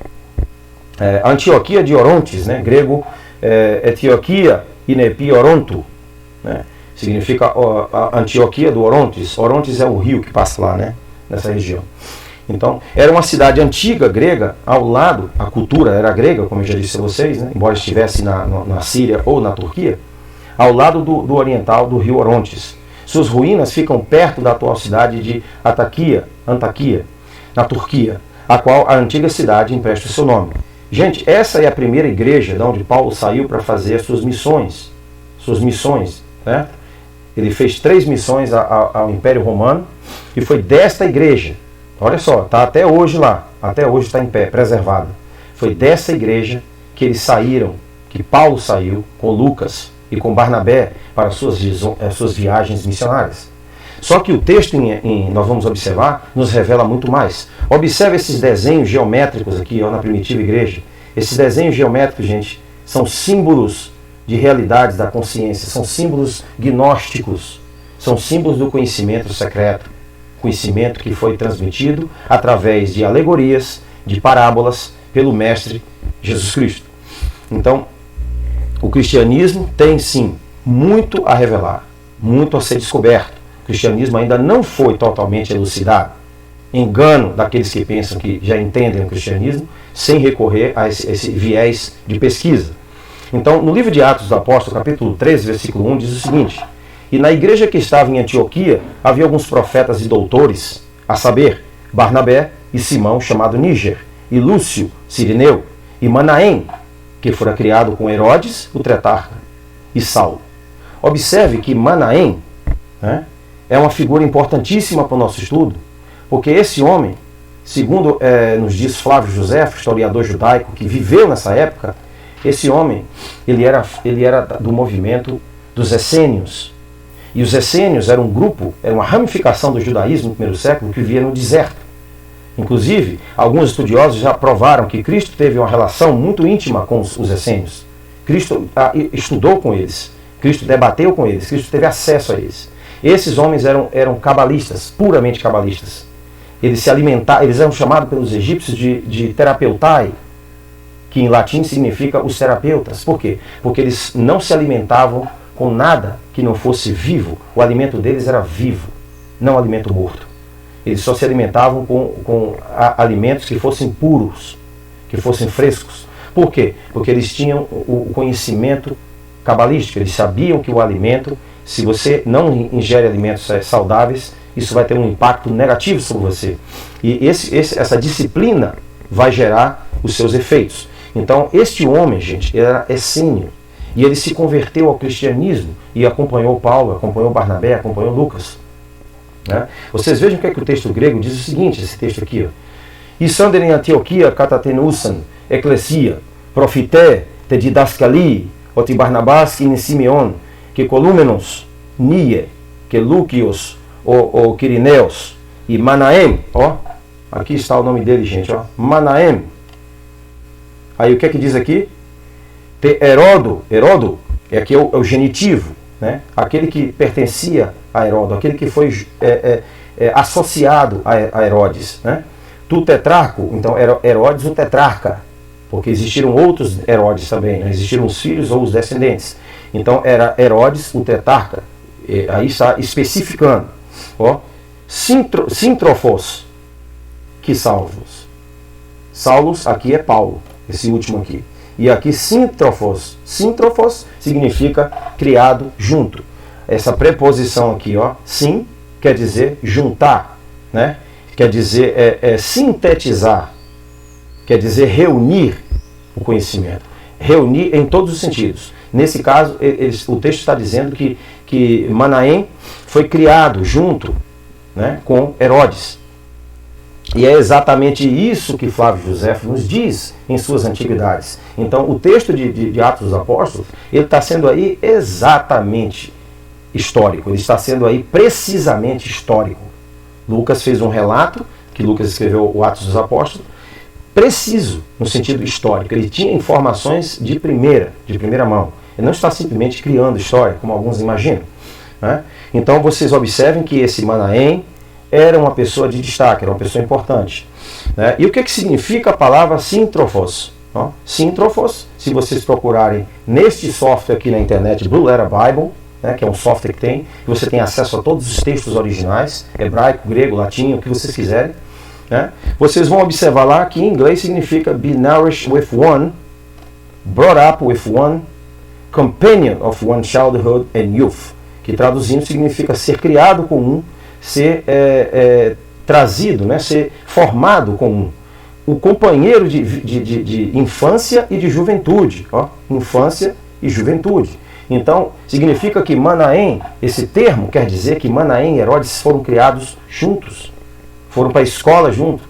Antioquia de Orontes, né? Grego Etioquia Inepioronto, né? Significa a Antioquia do Orontes. Orontes é o rio que passa lá, né? Nessa região. Então, era uma cidade antiga, grega, ao lado, a cultura era grega, como eu já disse a vocês, né? Embora estivesse na Síria ou na Turquia, ao lado do oriental do rio Orontes. Suas ruínas ficam perto da atual cidade de Antaquia, na Turquia, a qual a antiga cidade empresta seu nome. Gente, essa é a primeira igreja de onde Paulo saiu para fazer as suas missões, né? Ele fez 3 missões ao Império Romano e foi desta igreja. Olha só, está até hoje lá, até hoje está em pé, preservado. Foi dessa igreja que eles saíram, que Paulo saiu com Lucas e com Barnabé para suas viagens missionárias. Só que o texto, nós vamos observar, nos revela muito mais. Observe esses desenhos geométricos aqui, ó, na primitiva igreja. Esses desenhos geométricos, gente, são símbolos de realidades da consciência, são símbolos gnósticos, são símbolos do conhecimento secreto. Conhecimento que foi transmitido através de alegorias, de parábolas, pelo Mestre Jesus Cristo. Então, o cristianismo tem sim muito a revelar, muito a ser descoberto. O cristianismo ainda não foi totalmente elucidado. Engano daqueles que pensam que já entendem o cristianismo, sem recorrer a esse viés de pesquisa. Então, no livro de Atos do Apóstolo, capítulo 13, versículo 1, diz o seguinte: E na igreja que estava em Antioquia havia alguns profetas e doutores, a saber, Barnabé e Simão, chamado Níger, e Lúcio, Cirineu, e Manaém, que fora criado com Herodes, o tetrarca, e Saulo. Observe que Manaém, né, é uma figura importantíssima para o nosso estudo, porque esse homem, segundo nos diz Flávio Josefo, historiador judaico que viveu nessa época, esse homem ele era do movimento dos essênios. E os essênios eram um grupo, era uma ramificação do judaísmo no primeiro século que vivia no deserto. Inclusive, alguns estudiosos já provaram que Cristo teve uma relação muito íntima com os essênios. Cristo estudou com eles, Cristo debateu com eles, Cristo teve acesso a eles. Esses homens eram cabalistas, puramente cabalistas. Eles eram chamados pelos egípcios de terapeutai, que em latim significa os terapeutas. Por quê? Porque eles não se alimentavam com nada que não fosse vivo. O alimento deles era vivo, não alimento morto. Eles só se alimentavam com alimentos que fossem puros, que fossem frescos. Por quê? Porque eles tinham o conhecimento cabalístico. Eles sabiam que o alimento, se você não ingere alimentos saudáveis, isso vai ter um impacto negativo sobre você. E essa disciplina vai gerar os seus efeitos. Então, este homem, gente, era essênio. E ele se converteu ao cristianismo e acompanhou Paulo, acompanhou Barnabé, acompanhou Lucas. Né? Vocês vejam o que o texto grego diz o seguinte, esse texto aqui. Isander em Antioquia katatenusan ecclesia, profité te didascali, oti Barnabás in Simeon, que colúmenos, nie, que Lúquios, o Quirineus, e Manaém, ó, aqui está o nome dele, gente, ó, Manaém. Aí o que é que diz aqui? Te Herodo, aqui é o genitivo, né? Aquele que pertencia a Herodo, aquele que foi associado a Herodes, né? Tu tetrarco, então Herodes o tetrarca, porque existiram outros Herodes também, né? Existiram os filhos ou os descendentes. Então era Herodes o tetrarca, aí está especificando, ó, Sintrofos, que salvos. Saulos aqui é Paulo. esse último aqui. E aqui sintrofos. Sintrofos significa criado junto. Essa preposição aqui, ó, sim, quer dizer juntar, né? Quer dizer sintetizar, quer dizer reunir o conhecimento. Reunir em todos os sentidos. Nesse caso, o texto está dizendo que Manaém foi criado junto, né, com Herodes. E é exatamente isso que Flávio Josefo nos diz em suas antiguidades. Então, o texto de Atos dos Apóstolos, ele está sendo aí exatamente histórico, ele está sendo aí precisamente histórico. Lucas fez um relato, que Lucas escreveu o Atos dos Apóstolos, preciso no sentido histórico. Ele tinha informações de primeira mão. Ele não está simplesmente criando história, como alguns imaginam, né? Então, vocês observem que esse Manaém era uma pessoa de destaque, era uma pessoa importante, né? E o que significa a palavra sintrofos? Sintrofos, se vocês procurarem neste software aqui na internet, Blue Letter Bible, né, que é um software que tem, você tem acesso a todos os textos originais, hebraico, grego, latim, o que vocês quiserem, né? Vocês vão observar lá que em inglês significa be nourished with one, brought up with one, companion of one childhood and youth, que traduzindo significa ser criado com um, ser trazido, né, ser formado com um, o companheiro de infância e de juventude, ó, infância e juventude. Então, significa que Manaém, esse termo quer dizer que Manaém e Herodes foram criados juntos, foram para a escola juntos,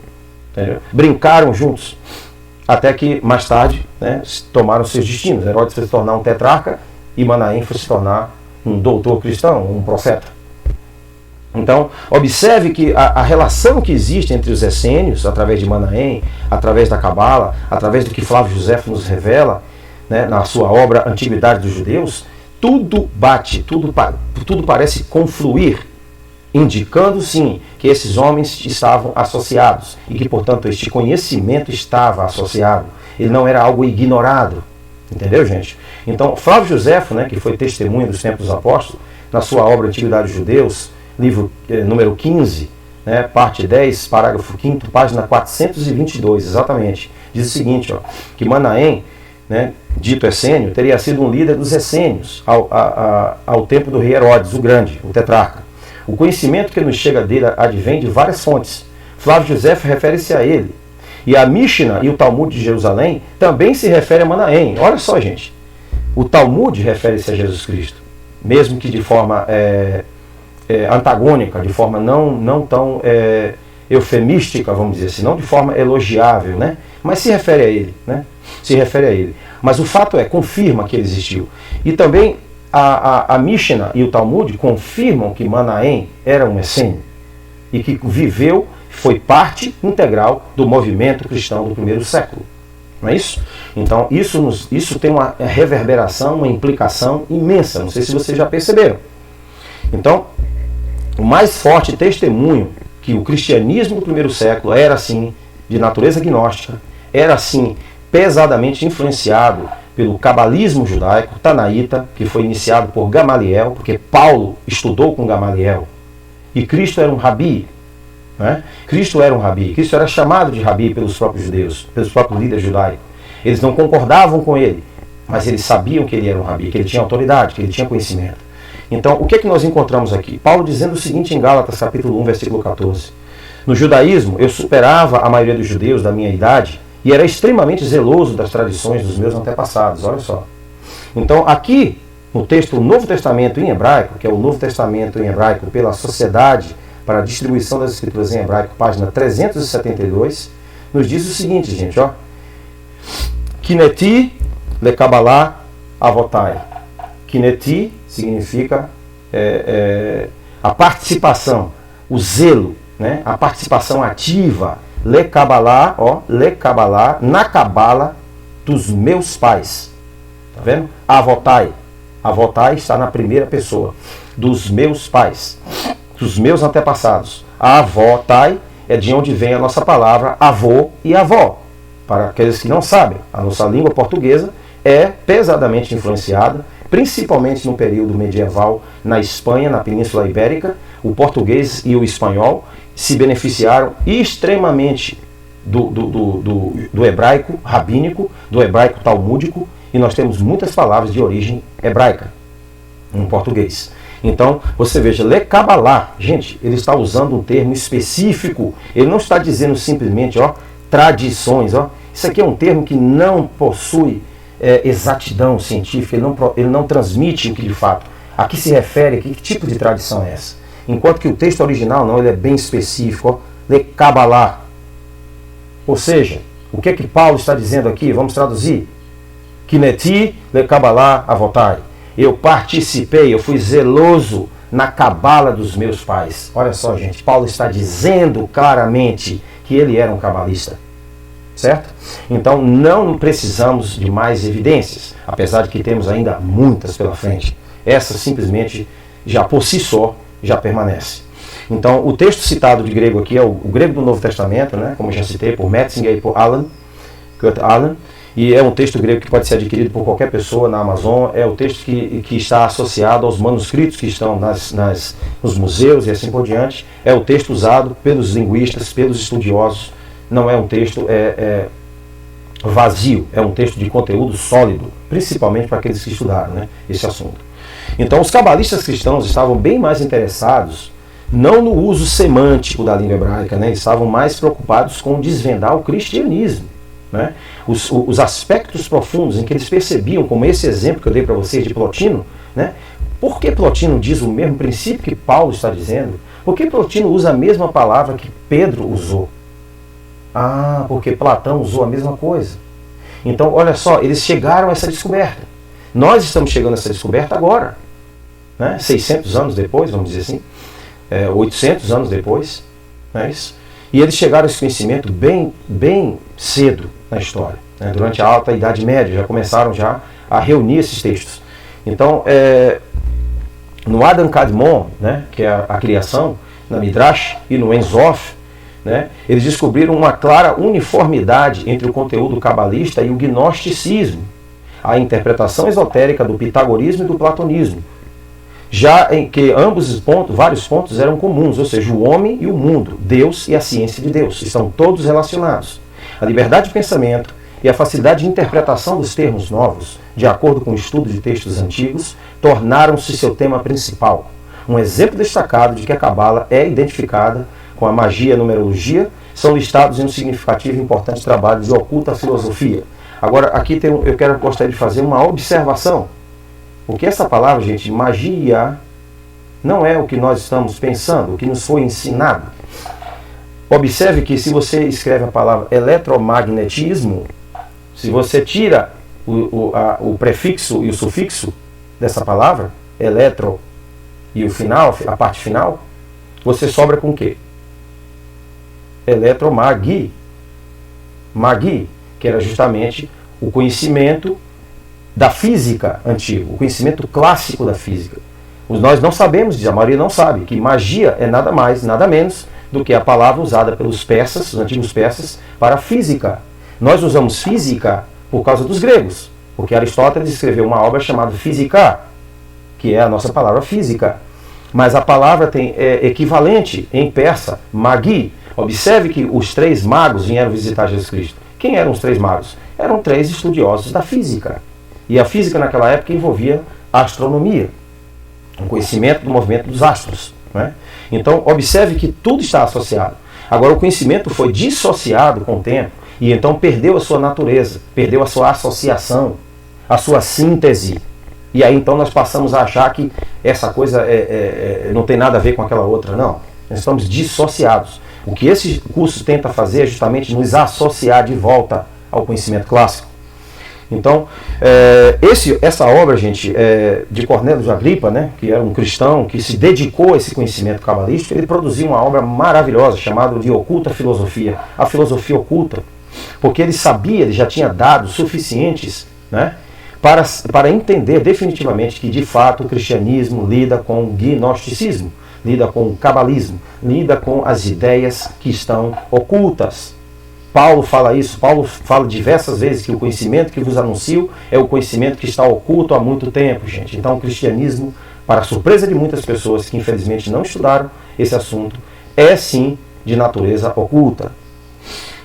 entendeu? Brincaram juntos, até que mais tarde, né, tomaram seus destinos. Herodes foi se tornar um tetrarca e Manaém foi se tornar um doutor cristão, um profeta. Então, observe que a relação que existe entre os essênios, através de Manaém, através da Cabala, através do que Flávio Josefo nos revela, né, na sua obra Antiguidade dos Judeus, tudo bate, tudo parece confluir, indicando sim que esses homens estavam associados e que, portanto, este conhecimento estava associado. Ele não era algo ignorado. Entendeu, gente? Então, Flávio Josefo, né, que foi testemunha dos tempos dos apóstolos, na sua obra Antiguidade dos Judeus, livro número 15, né, parte 10, parágrafo 5º, página 422, exatamente, diz o seguinte, ó, que Manaém, né, dito essênio, teria sido um líder dos essênios ao tempo do rei Herodes, o Grande, o tetrarca. O conhecimento que nos chega dele advém de várias fontes. Flávio Josefo refere-se a ele. E a Mishnah e o Talmud de Jerusalém também se refere a Manaém. Olha só, gente. O Talmud refere-se a Jesus Cristo, mesmo que de forma antagônica, de forma não tão eufemística, vamos dizer assim, não de forma elogiável, né? Mas se refere a ele, né? Se refere a ele. Mas o fato confirma que ele existiu. E também a Mishnah e o Talmud confirmam que Manaém era um essênio e que viveu, foi parte integral do movimento cristão do primeiro século. Não é isso? Então, isso tem uma reverberação, uma implicação imensa. Não sei se vocês já perceberam. Então, o mais forte testemunho que o cristianismo do primeiro século era, assim, de natureza gnóstica, era, assim, pesadamente influenciado pelo cabalismo judaico, tanaíta, que foi iniciado por Gamaliel, porque Paulo estudou com Gamaliel. E Cristo era um rabi. Né? Cristo era um rabi. Cristo era chamado de rabi pelos próprios judeus, pelos próprios líderes judaicos. Eles não concordavam com ele, mas eles sabiam que ele era um rabi, que ele tinha autoridade, que ele tinha conhecimento. Então, o que é que nós encontramos aqui? Paulo dizendo o seguinte em Gálatas, capítulo 1, versículo 14. No judaísmo, eu superava a maioria dos judeus da minha idade e era extremamente zeloso das tradições dos meus antepassados. Olha só. Então, aqui, no texto do Novo Testamento em hebraico, que é o Novo Testamento em hebraico pela Sociedade para a Distribuição das Escrituras em Hebraico, página 372, nos diz o seguinte, gente, ó. Kineti lekabalá avotai. Kineti significa a participação, o zelo, né? A participação ativa. Lekabalá, ó, lekabalá, na cabala dos meus pais. Tá vendo? Avotai. Avotai está na primeira pessoa. Dos meus pais. Dos meus antepassados. A avotai é de onde vem a nossa palavra avô e avó. Para aqueles que não sabem, a nossa língua portuguesa é pesadamente influenciada, principalmente no período medieval na Espanha, na Península Ibérica. O português e o espanhol se beneficiaram extremamente do hebraico rabínico, do hebraico talmúdico, e nós temos muitas palavras de origem hebraica em português. Então, você veja, Kabbalah, gente, ele está usando um termo específico, ele não está dizendo simplesmente, tradições, isso aqui é um termo que não possui exatidão científica, ele não transmite o que de fato, a que se refere, que tipo de tradição é essa. Enquanto que o texto original, não, ele é bem específico, Kabbalah. Ou seja, o que é que Paulo está dizendo aqui? Vamos traduzir. Kineti Kabbalah avotai. Eu participei, eu fui zeloso na cabala dos meus pais. Olha só, gente, Paulo está dizendo claramente que ele era um cabalista. Certo? Então não precisamos de mais evidências, apesar de que temos ainda muitas pela frente. Essa simplesmente, já por si só, já permanece. Então o texto citado de grego aqui é o grego do Novo Testamento, né, como eu já citei, por Metzinger e por Kurt Aland. E é um texto grego que pode ser adquirido por qualquer pessoa na Amazon. É o texto que está associado aos manuscritos que estão nos museus e assim por diante. É o texto usado pelos linguistas, pelos estudiosos. Não é um texto vazio, é um texto de conteúdo sólido, principalmente para aqueles que estudaram, né, esse assunto. Então os cabalistas cristãos estavam bem mais interessados, não no uso semântico da língua hebraica, né, estavam mais preocupados com desvendar o cristianismo. Né? Os aspectos profundos em que eles percebiam, como esse exemplo que eu dei para vocês de Plotino, né? Por que Plotino diz o mesmo princípio que Paulo está dizendo? Por que Plotino usa a mesma palavra que Pedro usou? Porque Platão usou a mesma coisa. Então, olha só, eles chegaram a essa descoberta. Nós estamos chegando a essa descoberta agora, né? 600 anos depois, vamos dizer assim, 800 anos depois, não é isso? E eles chegaram a esse conhecimento bem cedo na história, né? Durante a Alta Idade Média, já começaram a reunir esses textos. Então, no Adam Kadmon, né, que é a criação, na Midrash e no Enzof, né, eles descobriram uma clara uniformidade entre o conteúdo cabalista e o gnosticismo, a interpretação esotérica do pitagorismo e do platonismo, já em que vários pontos eram comuns, ou seja, o homem e o mundo, Deus e a ciência de Deus, estão todos relacionados. A liberdade de pensamento e a facilidade de interpretação dos termos novos, de acordo com o estudo de textos antigos, tornaram-se seu tema principal. Um exemplo destacado de que a Cabala é identificada com a magia e a numerologia são listados em um significativo e importante trabalho de oculta filosofia. Agora, aqui gostaria de fazer uma observação. Porque essa palavra, gente, magia, não é o que nós estamos pensando, o que nos foi ensinado. Observe que se você escreve a palavra eletromagnetismo, se você tira o prefixo e o sufixo dessa palavra, eletro e o final, a parte final, você sobra com o quê? Eletromagui, que era justamente o conhecimento da física antigo, o conhecimento clássico da física. Nós não sabemos disso, a maioria não sabe, que magia é nada mais, nada menos do que a palavra usada pelos persas, os antigos persas, para física. Nós usamos física por causa dos gregos, porque Aristóteles escreveu uma obra chamada Física, que é a nossa palavra física. Mas a palavra é equivalente em persa, magi. Observe que os 3 magos vieram visitar Jesus Cristo. Quem eram os 3 magos? Eram 3 estudiosos da física. E a física naquela época envolvia a astronomia, o conhecimento do movimento dos astros, né? Então, observe que tudo está associado. Agora, o conhecimento foi dissociado com o tempo e então perdeu a sua natureza, perdeu a sua associação, a sua síntese. E aí então nós passamos a achar que essa coisa não tem nada a ver com aquela outra. Não, nós estamos dissociados. O que esse curso tenta fazer é justamente nos associar de volta ao conhecimento clássico. Então, essa obra, gente, de Cornélio de Agripa, né, que era um cristão que se dedicou a esse conhecimento cabalístico, ele produziu uma obra maravilhosa chamada de Oculta Filosofia, a filosofia oculta, porque ele sabia, ele já tinha dados suficientes, né, para entender definitivamente que, de fato, o cristianismo lida com o gnosticismo, lida com o cabalismo, lida com as ideias que estão ocultas. Paulo fala isso, Paulo fala diversas vezes que o conhecimento que vos anuncio é o conhecimento que está oculto há muito tempo, gente. Então o cristianismo, para a surpresa de muitas pessoas que infelizmente não estudaram esse assunto, é sim de natureza oculta.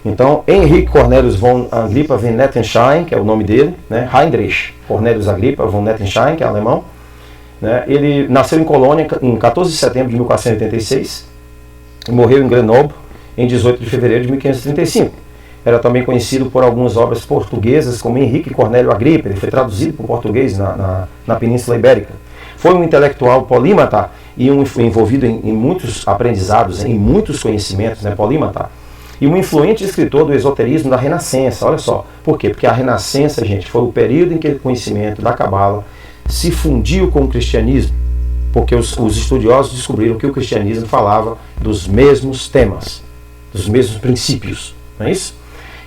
Então, Henrique Cornelius von Agrippa von Nettensheim, que é o nome dele, né? Heinrich Cornelius Agrippa von Nettensheim, que é alemão, né? Ele nasceu em Colônia em 14 de setembro de 1486 e morreu em Grenoble em 18 de fevereiro de 1535. Era também conhecido por algumas obras portuguesas, como Henrique Cornélio Agrippa. Ele foi traduzido para o português na Península Ibérica. Foi um intelectual polímata e envolvido em muitos aprendizados, em muitos conhecimentos, né, polímata. E um influente escritor do esoterismo da Renascença. Olha só, por quê? Porque a Renascença, gente, foi o período em que o conhecimento da Cabala se fundiu com o cristianismo, porque os estudiosos descobriram que o cristianismo falava dos mesmos temas, dos mesmos princípios, não é isso?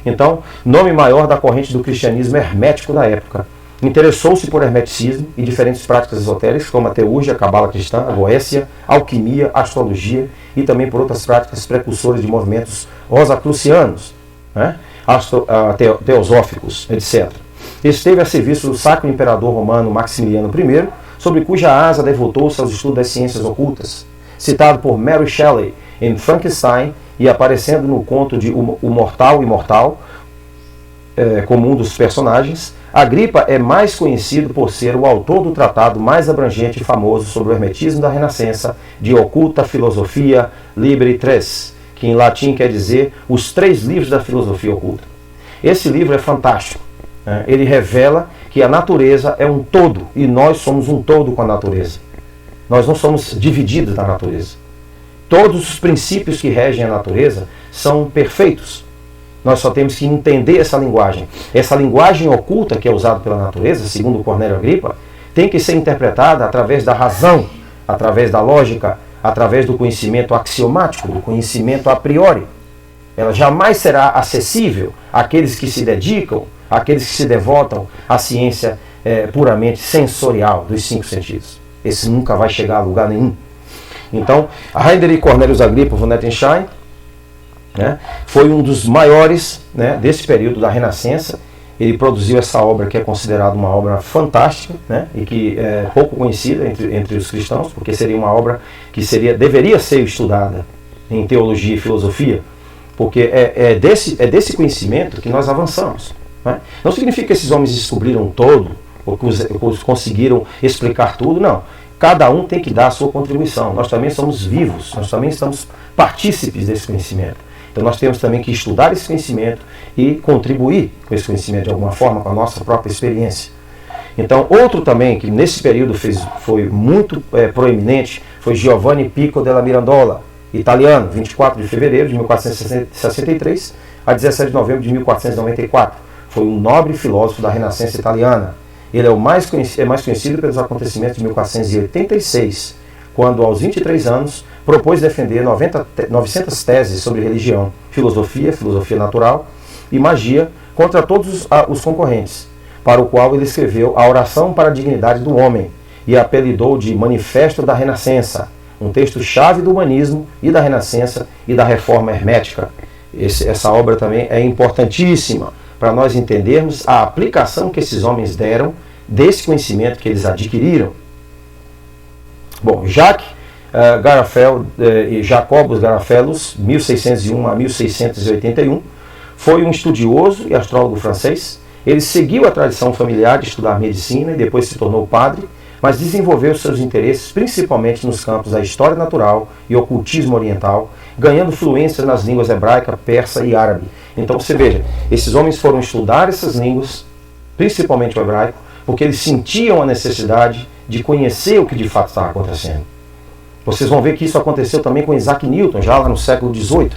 Então, nome maior da corrente do cristianismo hermético da época. Interessou-se por hermeticismo e diferentes práticas esotéricas, como a teurgia, a cabala cristã, a goécia, alquimia, astrologia e também por outras práticas precursoras de movimentos rosacrucianos, né? Teosóficos, etc. Esteve a serviço do Sacro Imperador Romano Maximiliano I, sobre cuja asa devotou-se aos estudos das ciências ocultas. Citado por Mary Shelley em Frankenstein e aparecendo no conto de O Mortal Imortal, como um dos personagens, Agrippa é mais conhecido por ser o autor do tratado mais abrangente e famoso sobre o hermetismo da Renascença, de Occulta Philosophia Libri Tres, que em latim quer dizer os 3 livros da filosofia oculta. Esse livro é fantástico. Ele revela que a natureza é um todo e nós somos um todo com a natureza. Nós não somos divididos da natureza. Todos os princípios que regem a natureza são perfeitos. Nós só temos que entender essa linguagem. Essa linguagem oculta que é usada pela natureza, segundo Cornélio Agrippa, tem que ser interpretada através da razão, através da lógica, através do conhecimento axiomático, do conhecimento a priori. Ela jamais será acessível àqueles que se dedicam, àqueles que se devotam à ciência puramente sensorial dos 5 sentidos. Esse nunca vai chegar a lugar nenhum. Então, Heinrich Cornelius Agrippa von Nettensheim, né, foi um dos maiores, né, desse período da Renascença. Ele produziu essa obra que é considerada uma obra fantástica, né, e que é pouco conhecida entre os cristãos, porque seria uma obra que deveria ser estudada em teologia e filosofia, porque é desse conhecimento que nós avançamos. Né? Não significa que esses homens descobriram todo, ou que conseguiram explicar tudo, não. Cada um tem que dar a sua contribuição. Nós também somos vivos, nós também estamos partícipes desse conhecimento. Então nós temos também que estudar esse conhecimento e contribuir com esse conhecimento de alguma forma, com a nossa própria experiência. Então, outro também que nesse período foi muito proeminente foi Giovanni Pico della Mirandola, italiano, 24 de fevereiro de 1463 a 17 de novembro de 1494. Foi um nobre filósofo da Renascença italiana. Ele é mais conhecido pelos acontecimentos de 1486, quando aos 23 anos propôs defender 900 teses sobre religião, filosofia natural e magia contra todos os concorrentes, para o qual ele escreveu a Oração para a Dignidade do Homem e apelidou de Manifesto da Renascença, um texto-chave do humanismo e da Renascença e da Reforma Hermética. Essa obra também é importantíssima para nós entendermos a aplicação que esses homens deram desse conhecimento que eles adquiriram. Bom, Jacques Jacobus Garofalo, 1601 a 1681, foi um estudioso e astrólogo francês. Ele seguiu a tradição familiar de estudar medicina e depois se tornou padre, mas desenvolveu seus interesses principalmente nos campos da história natural e ocultismo oriental, ganhando fluência nas línguas hebraica, persa e árabe. Então você veja, esses homens foram estudar essas línguas, principalmente o hebraico, porque eles sentiam a necessidade de conhecer o que de fato estava acontecendo. Vocês vão ver que isso aconteceu também com Isaac Newton, já lá no século XVIII.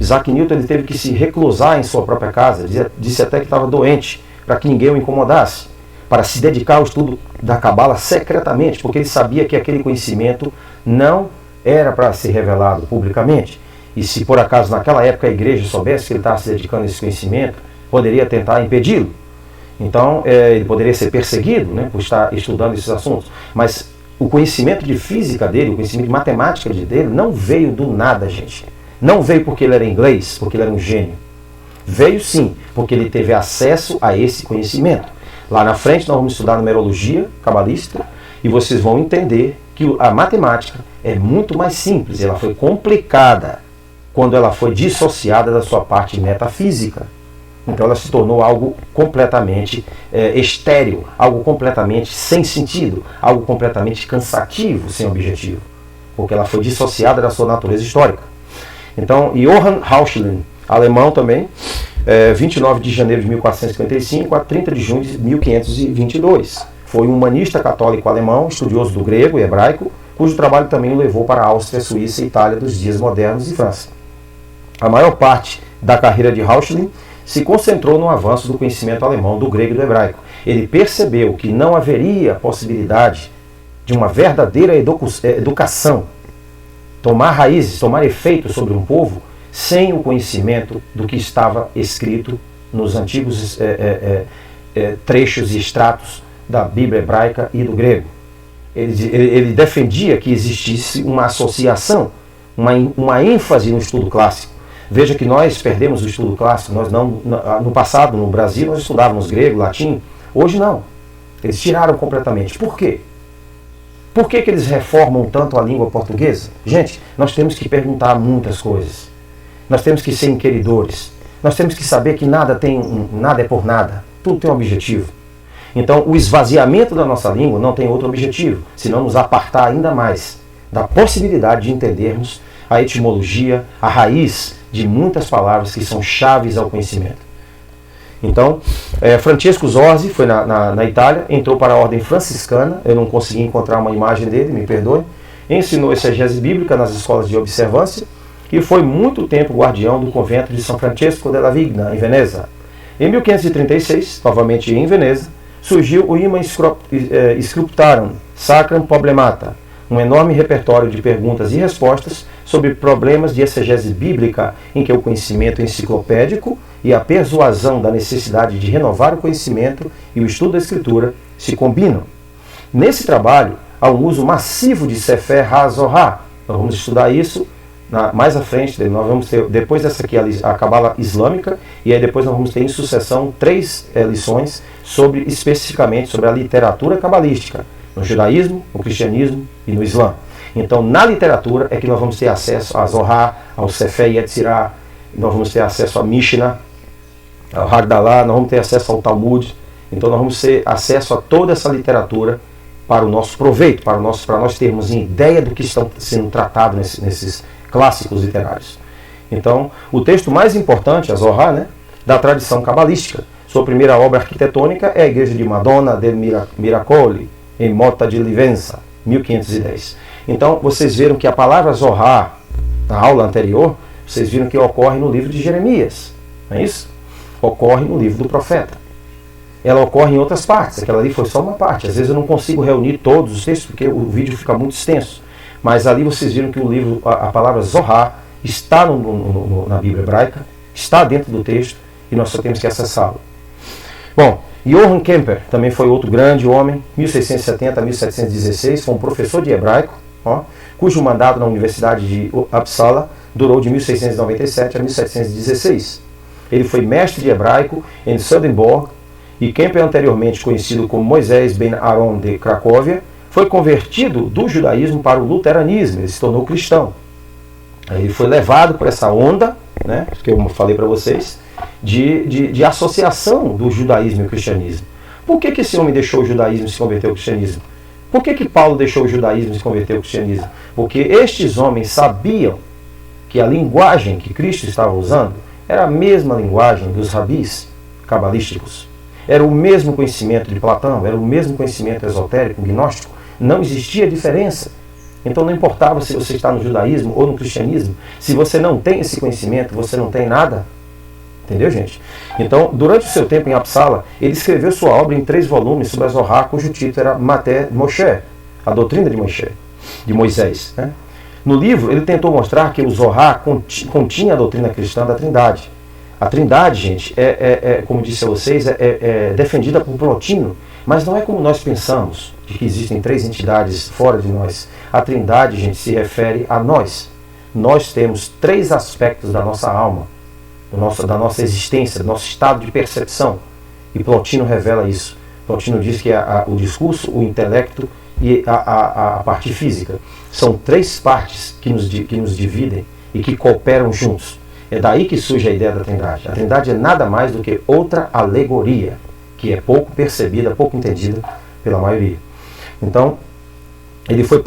Isaac Newton ele teve que se reclusar em sua própria casa, disse até que estava doente, para que ninguém o incomodasse, para se dedicar ao estudo da Cabala secretamente, porque ele sabia que aquele conhecimento não era para ser revelado publicamente. E se por acaso naquela época a igreja soubesse que ele estava se dedicando a esse conhecimento, poderia tentar impedi-lo. Então ele poderia ser perseguido, né, por estar estudando esses assuntos. Mas o conhecimento de física dele, o conhecimento de matemática dele, não veio do nada, gente. Não veio porque ele era inglês, porque ele era um gênio. Veio sim, porque ele teve acesso a esse conhecimento. Lá na frente nós vamos estudar numerologia cabalística e vocês vão entender que a matemática é muito mais simples, ela foi complicada. quando ela foi dissociada da sua parte metafísica. Então ela se tornou algo completamente estéril, algo completamente sem sentido, algo completamente cansativo, sem objetivo, porque ela foi dissociada da sua natureza histórica. Então, Johann Reuchlin, alemão também, 29 de janeiro de 1455 a 30 de junho de 1522. Foi um humanista católico alemão, estudioso do grego e hebraico, cujo trabalho também o levou para a Áustria, Suíça e Itália dos dias modernos e França. A maior parte da carreira de Reuchlin se concentrou no avanço do conhecimento alemão do grego e do hebraico. Ele percebeu que não haveria possibilidade de uma verdadeira educação tomar raízes, tomar efeito sobre um povo, sem o conhecimento do que estava escrito nos antigos trechos e extratos da Bíblia hebraica e do grego. Ele defendia que existisse uma associação, uma ênfase no estudo clássico. Veja que nós perdemos o estudo clássico. Nós não, no passado, no Brasil, nós estudávamos grego, latim. Hoje não. Eles tiraram completamente. Por quê? Por que eles reformam tanto a língua portuguesa? Gente, nós temos que perguntar muitas coisas. Nós temos que ser inquiridores. Nós temos que saber que nada é por nada. Tudo tem um objetivo. Então, o esvaziamento da nossa língua não tem outro objetivo, senão nos apartar ainda mais da possibilidade de entendermos a etimologia, a raiz de muitas palavras que são chaves ao conhecimento. Então, Francesco Zorzi foi na Itália, entrou para a ordem franciscana, eu não consegui encontrar uma imagem dele, me perdoe, ensinou exegese bíblica nas escolas de observância e foi muito tempo guardião do convento de São Francesco della Vigna, em Veneza. Em 1536, novamente em Veneza, surgiu o Imam Scriptarum Sacram Problemata, um enorme repertório de perguntas e respostas sobre problemas de exegese bíblica em que o conhecimento enciclopédico e a persuasão da necessidade de renovar o conhecimento e o estudo da Escritura se combinam. Nesse trabalho, há um uso massivo de Sefer HaZohar. Nós vamos estudar isso mais à frente. Nós vamos ter, depois dessa aqui, a Cabala Islâmica, e aí depois nós vamos ter em sucessão 3 lições especificamente sobre a literatura cabalística, no judaísmo, no cristianismo e no Islã. Então, na literatura é que nós vamos ter acesso a Zohar, ao Sefer Yetzirah, nós vamos ter acesso a Mishnah, ao Hagdalah, nós vamos ter acesso ao Talmud. Então, nós vamos ter acesso a toda essa literatura para o nosso proveito, para nós termos ideia do que está sendo tratado nesses clássicos literários. Então, o texto mais importante, a Zohar, da tradição cabalística. Sua primeira obra arquitetônica é a Igreja de Madonna del Miracoli, em Motta di Livenza, 1510. Então, vocês viram que a palavra Zohar, na aula anterior, vocês viram que ocorre no livro de Jeremias, não é isso? Ocorre no livro do profeta. Ela ocorre em outras partes, aquela ali foi só uma parte. Às vezes eu não consigo reunir todos os textos, porque o vídeo fica muito extenso. Mas ali vocês viram que o livro, a palavra Zohar, está na Bíblia hebraica, está dentro do texto, e nós só temos que acessá-lo. Bom, Johann Kepler também foi outro grande homem, 1670 a 1716, foi um professor de hebraico, cujo mandato na Universidade de Uppsala durou de 1697 a 1716. Ele foi mestre de hebraico em Swedenborg, e Kepler, anteriormente conhecido como Moisés Ben Aaron de Cracóvia, foi convertido do judaísmo para o luteranismo, ele se tornou cristão. Ele foi levado por essa onda, que eu falei para vocês, de associação do judaísmo e o cristianismo. Por que esse homem deixou o judaísmo e se converteu ao cristianismo? Por que Paulo deixou o judaísmo e se converteu ao cristianismo? Porque estes homens sabiam que a linguagem que Cristo estava usando era a mesma linguagem dos rabis cabalísticos. Era o mesmo conhecimento de Platão, era o mesmo conhecimento esotérico, gnóstico. Não existia diferença. Então não importava se você está no judaísmo ou no cristianismo. Se você não tem esse conhecimento, você não tem nada. Entendeu, gente? Então, durante o seu tempo em Uppsala, ele escreveu sua obra em 3 volumes sobre a Zohar, cujo título era Maté Moshe, a doutrina de Moisés. No livro, ele tentou mostrar que o Zohar continha a doutrina cristã da Trindade. A Trindade, gente, como disse a vocês, é defendida por Plotino, mas não é como nós pensamos, de que existem 3 entidades fora de nós. A Trindade, gente, se refere a nós. Nós temos 3 aspectos da nossa alma, da nossa existência, do nosso estado de percepção. E Plotino revela isso. Plotino diz que o discurso, o intelecto e a parte física são 3 partes que nos dividem e que cooperam juntos. É daí que surge a ideia da Trindade. A Trindade é nada mais do que outra alegoria, que é pouco percebida, pouco entendida pela maioria. Então, ele foi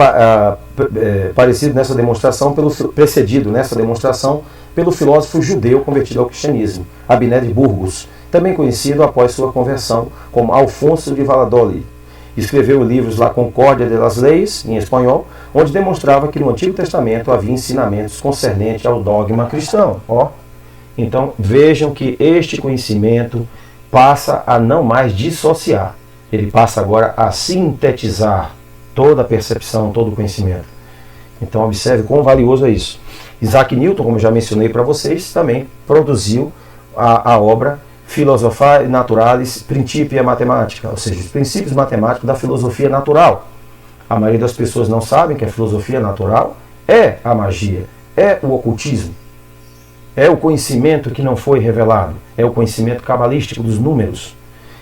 precedido nessa demonstração pelo filósofo judeu convertido ao cristianismo, Abiné de Burgos, também conhecido após sua conversão como Alfonso de Valladolid. Escreveu livros La Concórdia de las Leis, em espanhol, onde demonstrava que no Antigo Testamento havia ensinamentos concernentes ao dogma cristão. Então vejam que este conhecimento passa a não mais dissociar, ele passa agora a sintetizar toda a percepção, todo o conhecimento. Então observe quão valioso é isso. Isaac Newton, como já mencionei para vocês, também produziu a obra Philosophiae Naturalis Principia Mathematica, ou seja, os princípios matemáticos da filosofia natural. A maioria das pessoas não sabem que a filosofia natural é a magia, é o ocultismo, é o conhecimento que não foi revelado, é o conhecimento cabalístico dos números.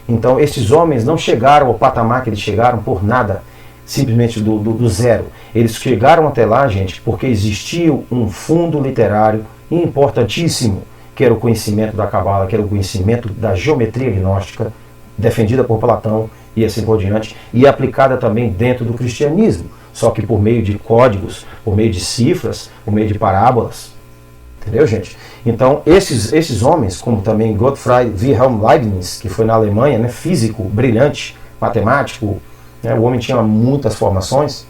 Então, esses homens não chegaram ao patamar que eles chegaram por nada, simplesmente do zero. Eles chegaram até lá, gente, porque existia um fundo literário importantíssimo, que era o conhecimento da Cabala, que era o conhecimento da geometria gnóstica, defendida por Platão e assim por diante, e aplicada também dentro do cristianismo, só que por meio de códigos, por meio de cifras, por meio de parábolas. Entendeu, gente? Então, esses homens, como também Gottfried Wilhelm Leibniz, que foi na Alemanha, né, físico, brilhante, matemático, né, o homem tinha muitas formações,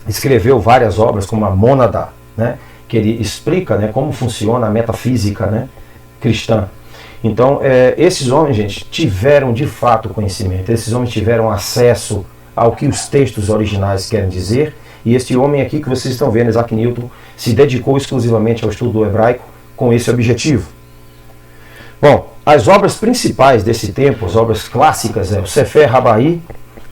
escreveu várias obras, como a Mônada, né, que ele explica, né, como funciona a metafísica, né, cristã. Então, esses homens, gente, tiveram de fato conhecimento, esses homens tiveram acesso ao que os textos originais querem dizer, e este homem aqui que vocês estão vendo, Isaac Newton, se dedicou exclusivamente ao estudo do hebraico com esse objetivo. Bom, as obras principais desse tempo, as obras clássicas, é o Sefer Rabai,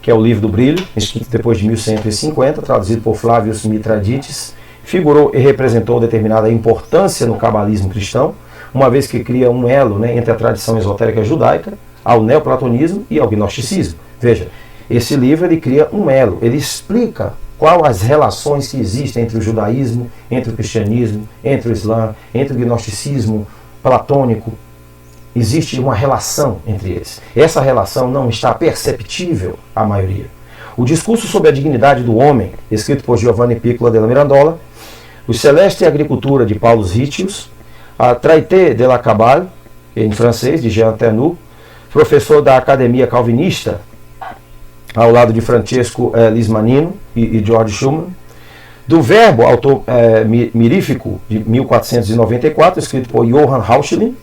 que é o livro do brilho, escrito depois de 1150, traduzido por Flavius Mithradates, figurou e representou determinada importância no cabalismo cristão, uma vez que cria um elo, né, entre a tradição esotérica judaica, ao neoplatonismo e ao gnosticismo. Veja, esse livro ele cria um elo, ele explica quais as relações que existem entre o judaísmo, entre o cristianismo, entre o islã, entre o gnosticismo platônico. Existe uma relação entre eles. Essa relação não está perceptível à maioria. O discurso sobre a dignidade do homem, escrito por Giovanni Piccola della Mirandola, o Celeste e a Agricultura, de Paulus Riccius, a Traité de la Cabale, em francês, de Jean Ternou, professor da Academia Calvinista, ao lado de Francesco Lismanino e George Schumann, do Verbo, autor mirífico, de 1494, escrito por Johann Rauchlin,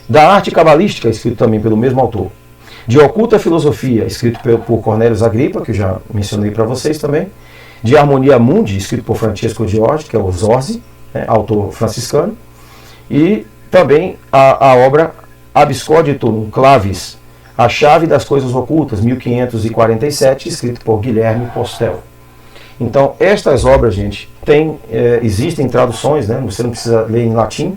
da Arte Cabalística, escrito também pelo mesmo autor, de Oculta Filosofia, escrito por Cornelius Agrippa, que eu já mencionei para vocês também, de Harmonia Mundi, escrito por Francesco Giorgi, que é o Zorzi, né, autor franciscano, e também a obra Absconditum Clavis, A Chave das Coisas Ocultas, 1547, escrito por Guilherme Postel. Então, estas obras, gente, existem traduções, né, você não precisa ler em latim,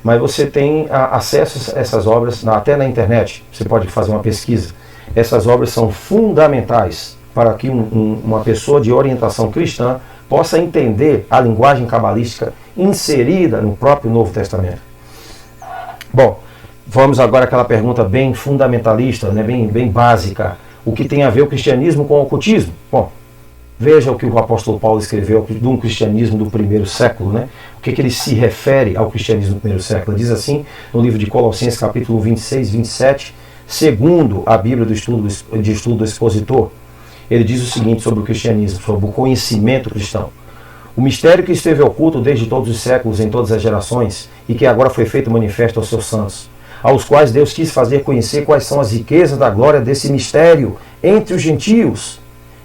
mas você tem acesso a essas obras até na internet, você pode fazer uma pesquisa. Essas obras são fundamentais para que uma pessoa de orientação cristã possa entender a linguagem cabalística inserida no próprio Novo Testamento. Bom, vamos agora àquela pergunta bem fundamentalista, né, bem básica. O que tem a ver o cristianismo com o ocultismo? Bom, veja o que o apóstolo Paulo escreveu de um cristianismo do primeiro século, né? O que ele se refere ao cristianismo do primeiro século. Ele diz assim, no livro de Colossenses, capítulo 26, 27, segundo a Bíblia de estudo do expositor, ele diz o seguinte sobre o cristianismo, sobre o conhecimento cristão. O mistério que esteve oculto desde todos os séculos, em todas as gerações, e que agora foi feito manifesto aos seus santos, aos quais Deus quis fazer conhecer quais são as riquezas da glória desse mistério entre os gentios,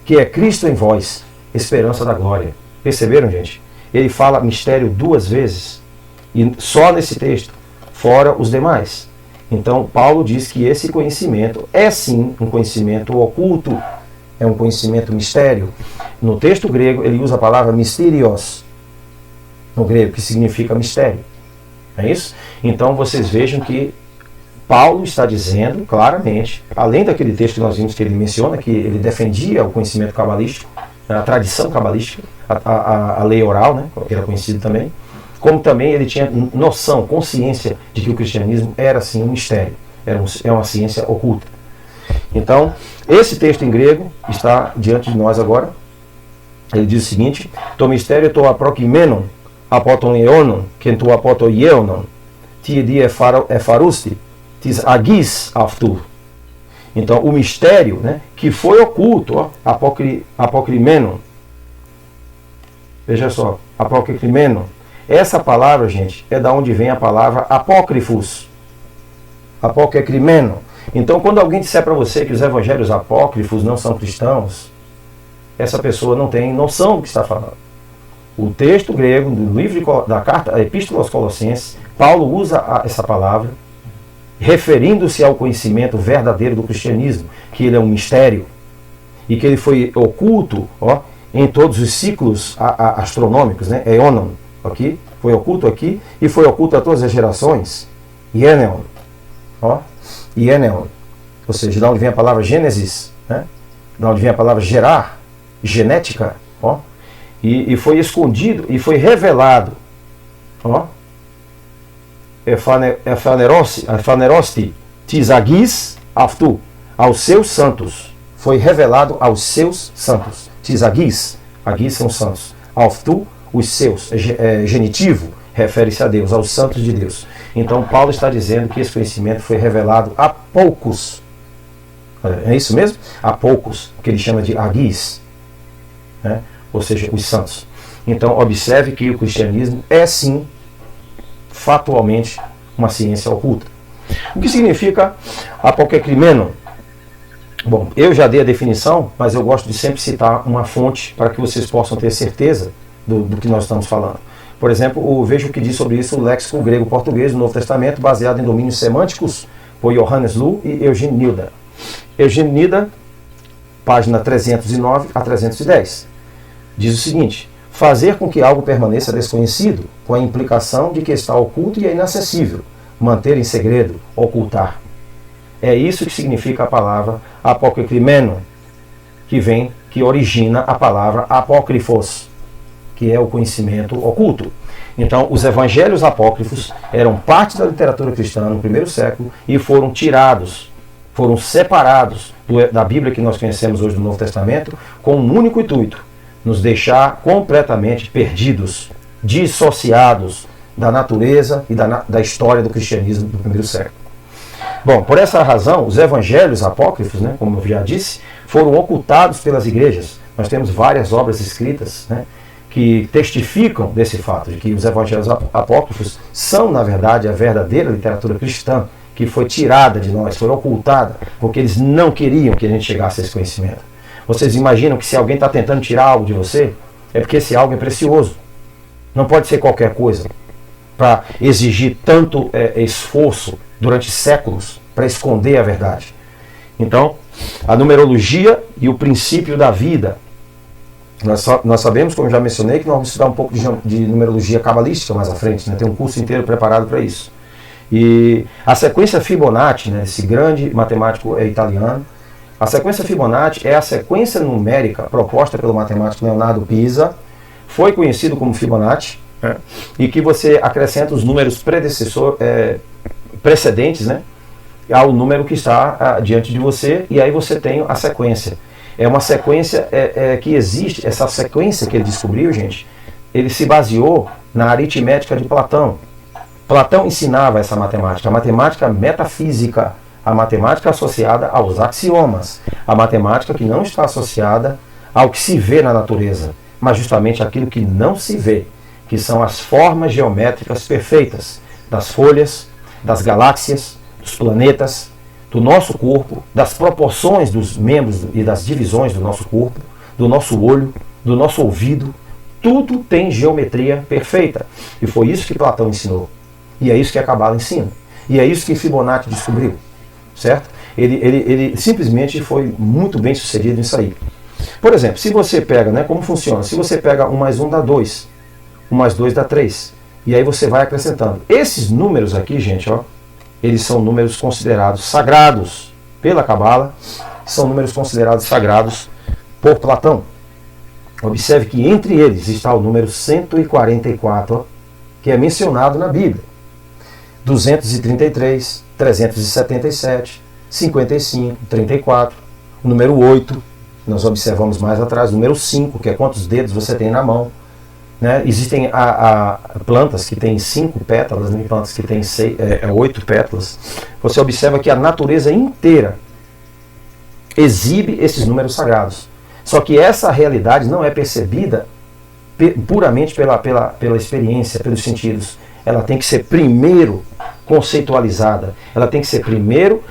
que é Cristo em vós, esperança da glória. Perceberam, gente? Ele fala mistério duas vezes, e só nesse texto, fora os demais. Então, Paulo diz que esse conhecimento é sim um conhecimento oculto, é um conhecimento mistério. No texto grego, ele usa a palavra mysterios, no grego, que significa mistério. É isso? Então, vocês vejam que Paulo está dizendo claramente, além daquele texto que nós vimos que ele menciona, que ele defendia o conhecimento cabalístico, a tradição cabalística, a lei oral, né, que era conhecido também, como também ele tinha noção, consciência de que o cristianismo era sim um mistério, é uma ciência oculta. Então, esse texto em grego está diante de nós agora. Ele diz o seguinte: to mistério to aprokimenon, apoton eonon, ken to apoto ieonon, ti di efarusti, tis agis aftur. Então, o mistério, né, que foi oculto, apokrimenon. Veja só, apokrimenon. Essa palavra, gente, é da onde vem a palavra apócrifos. Apokrimenon. Então, quando alguém disser para você que os evangelhos apócrifos não são cristãos, essa pessoa não tem noção do que está falando. O texto grego do livro da carta, a Epístola aos Colossenses, Paulo usa essa palavra, referindo-se ao conhecimento verdadeiro do cristianismo, que ele é um mistério e que ele foi oculto em todos os ciclos astronômicos, né? Eonon, aqui, foi oculto aqui e foi oculto a todas as gerações. Ieneon, Ieneon, ou seja, de onde vem a palavra Gênesis, né? De onde vem a palavra gerar, genética, e foi escondido e foi revelado, Efanerosti tisagis aftu, aos seus santos, foi revelado aos seus santos. Tisagis, agis são santos, aftu, os seus, genitivo, refere-se a Deus, aos santos de Deus. Então Paulo está dizendo que esse conhecimento foi revelado a poucos. É isso mesmo? A poucos, que ele chama de agis, né? Ou seja, os santos. Então observe que o cristianismo é sim, factualmente, uma ciência oculta. O que significa apokrimenon? Bom, eu já dei a definição, mas eu gosto de sempre citar uma fonte para que vocês possam ter certeza do que nós estamos falando. Por exemplo, veja o que diz sobre isso o léxico grego-português do Novo Testamento, baseado em domínios semânticos, por Johannes Lu e Eugene Nilda. Eugene Nilda, página 309 a 310, diz o seguinte: fazer com que algo permaneça desconhecido, com a implicação de que está oculto e é inacessível, manter em segredo, ocultar. É isso que significa a palavra apokrimenon, que origina a palavra apócrifos, que é o conhecimento oculto. Então, os evangelhos apócrifos eram parte da literatura cristã no primeiro século e foram tirados, foram separados da Bíblia que nós conhecemos hoje do Novo Testamento, com um único intuito: nos deixar completamente perdidos, dissociados da natureza e da história do cristianismo do primeiro século. Bom, por essa razão, os evangelhos apócrifos, né, como eu já disse, foram ocultados pelas igrejas. Nós temos várias obras escritas, né, que testificam desse fato, de que os evangelhos apócrifos são, na verdade, a verdadeira literatura cristã, que foi tirada de nós, foi ocultada, porque eles não queriam que a gente chegasse a esse conhecimento. Vocês imaginam que se alguém está tentando tirar algo de você, é porque esse algo é precioso. Não pode ser qualquer coisa para exigir tanto esforço durante séculos para esconder a verdade. Então, a numerologia e o princípio da vida. Nós sabemos, como já mencionei, que nós vamos estudar um pouco de numerologia cabalística mais à frente, né? Tem um curso inteiro preparado para isso. E a sequência Fibonacci, né, esse grande matemático italiano, a sequência Fibonacci é a sequência numérica proposta pelo matemático Leonardo Pisa, foi conhecido como Fibonacci, e que você acrescenta os números precedentes, né, ao número que está diante de você, e aí você tem a sequência. É uma sequência que existe, essa sequência que ele descobriu, gente, ele se baseou na aritmética de Platão. Platão ensinava essa matemática, a matemática metafísica, a matemática associada aos axiomas, a matemática que não está associada ao que se vê na natureza, mas justamente aquilo que não se vê, que são as formas geométricas perfeitas das folhas, das galáxias, dos planetas, do nosso corpo, das proporções dos membros e das divisões do nosso corpo, do nosso olho, do nosso ouvido. Tudo tem geometria perfeita. E foi isso que Platão ensinou. E é isso que a Cabala ensina. E é isso que Fibonacci descobriu. Certo? Ele simplesmente foi muito bem sucedido nisso aí. Por exemplo, se você pega, né, como funciona? Se você pega 1 mais 1 dá 2, 1 mais 2 dá 3. E aí você vai acrescentando. Esses números aqui, gente, eles são números considerados sagrados pela Cabala, são números considerados sagrados por Platão. Observe que entre eles está o número 144, que é mencionado na Bíblia. 233, 377, 55, 34, o número 8, nós observamos mais atrás, o número 5, que é quantos dedos você tem na mão. Né? Existem plantas que têm 5 pétalas, né? Plantas que têm 8 pétalas. Você observa que a natureza inteira exibe esses números sagrados. Só que essa realidade não é percebida puramente pela experiência, pelos sentidos. Ela tem que ser primeiro conceitualizada, ela tem que ser primeiro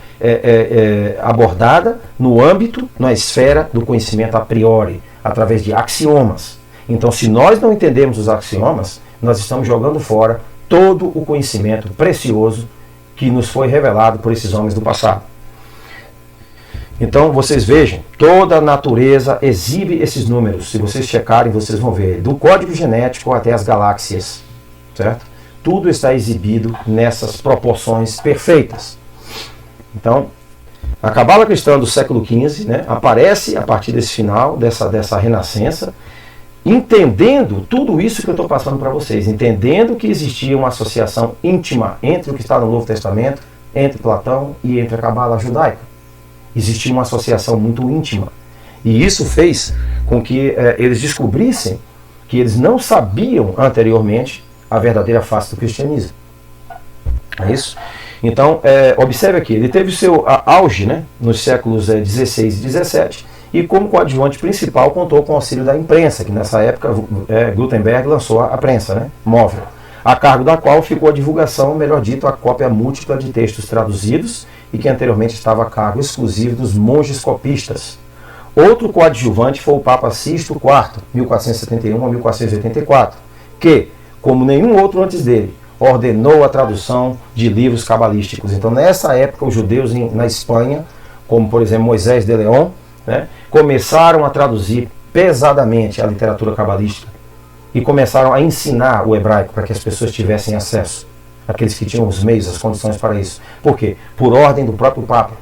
abordada no âmbito, na esfera do conhecimento a priori, através de axiomas. Então, se nós não entendemos os axiomas, nós estamos jogando fora todo o conhecimento precioso que nos foi revelado por esses homens do passado. Então, vocês vejam, toda a natureza exibe esses números. Se vocês checarem, vocês vão ver, do código genético até as galáxias, certo? Tudo está exibido nessas proporções perfeitas. Então, a Cabala cristã do século XV, né, aparece a partir desse final, dessa renascença, entendendo tudo isso que eu estou passando para vocês, entendendo que existia uma associação íntima entre o que está no Novo Testamento, entre Platão e entre a Cabala judaica. Existia uma associação muito íntima. E isso fez com que eles descobrissem que eles não sabiam anteriormente a verdadeira face do cristianismo. É isso? Então, observe aqui, ele teve o seu auge, né, nos séculos 16 e 17, e como coadjuvante principal contou com o auxílio da imprensa, que nessa época Gutenberg lançou a prensa, né, móvel, a cargo da qual ficou a divulgação, melhor dito, a cópia múltipla de textos traduzidos e que anteriormente estava a cargo exclusivo dos monges copistas. Outro coadjuvante foi o Papa Sisto IV, 1471 a 1484, que, como nenhum outro antes dele, ordenou a tradução de livros cabalísticos. Então, nessa época, os judeus na Espanha, como por exemplo Moisés de León, né, começaram a traduzir pesadamente a literatura cabalística e começaram a ensinar o hebraico para que as pessoas tivessem acesso, aqueles que tinham os meios, as condições para isso. Por quê? Por ordem do próprio Papa,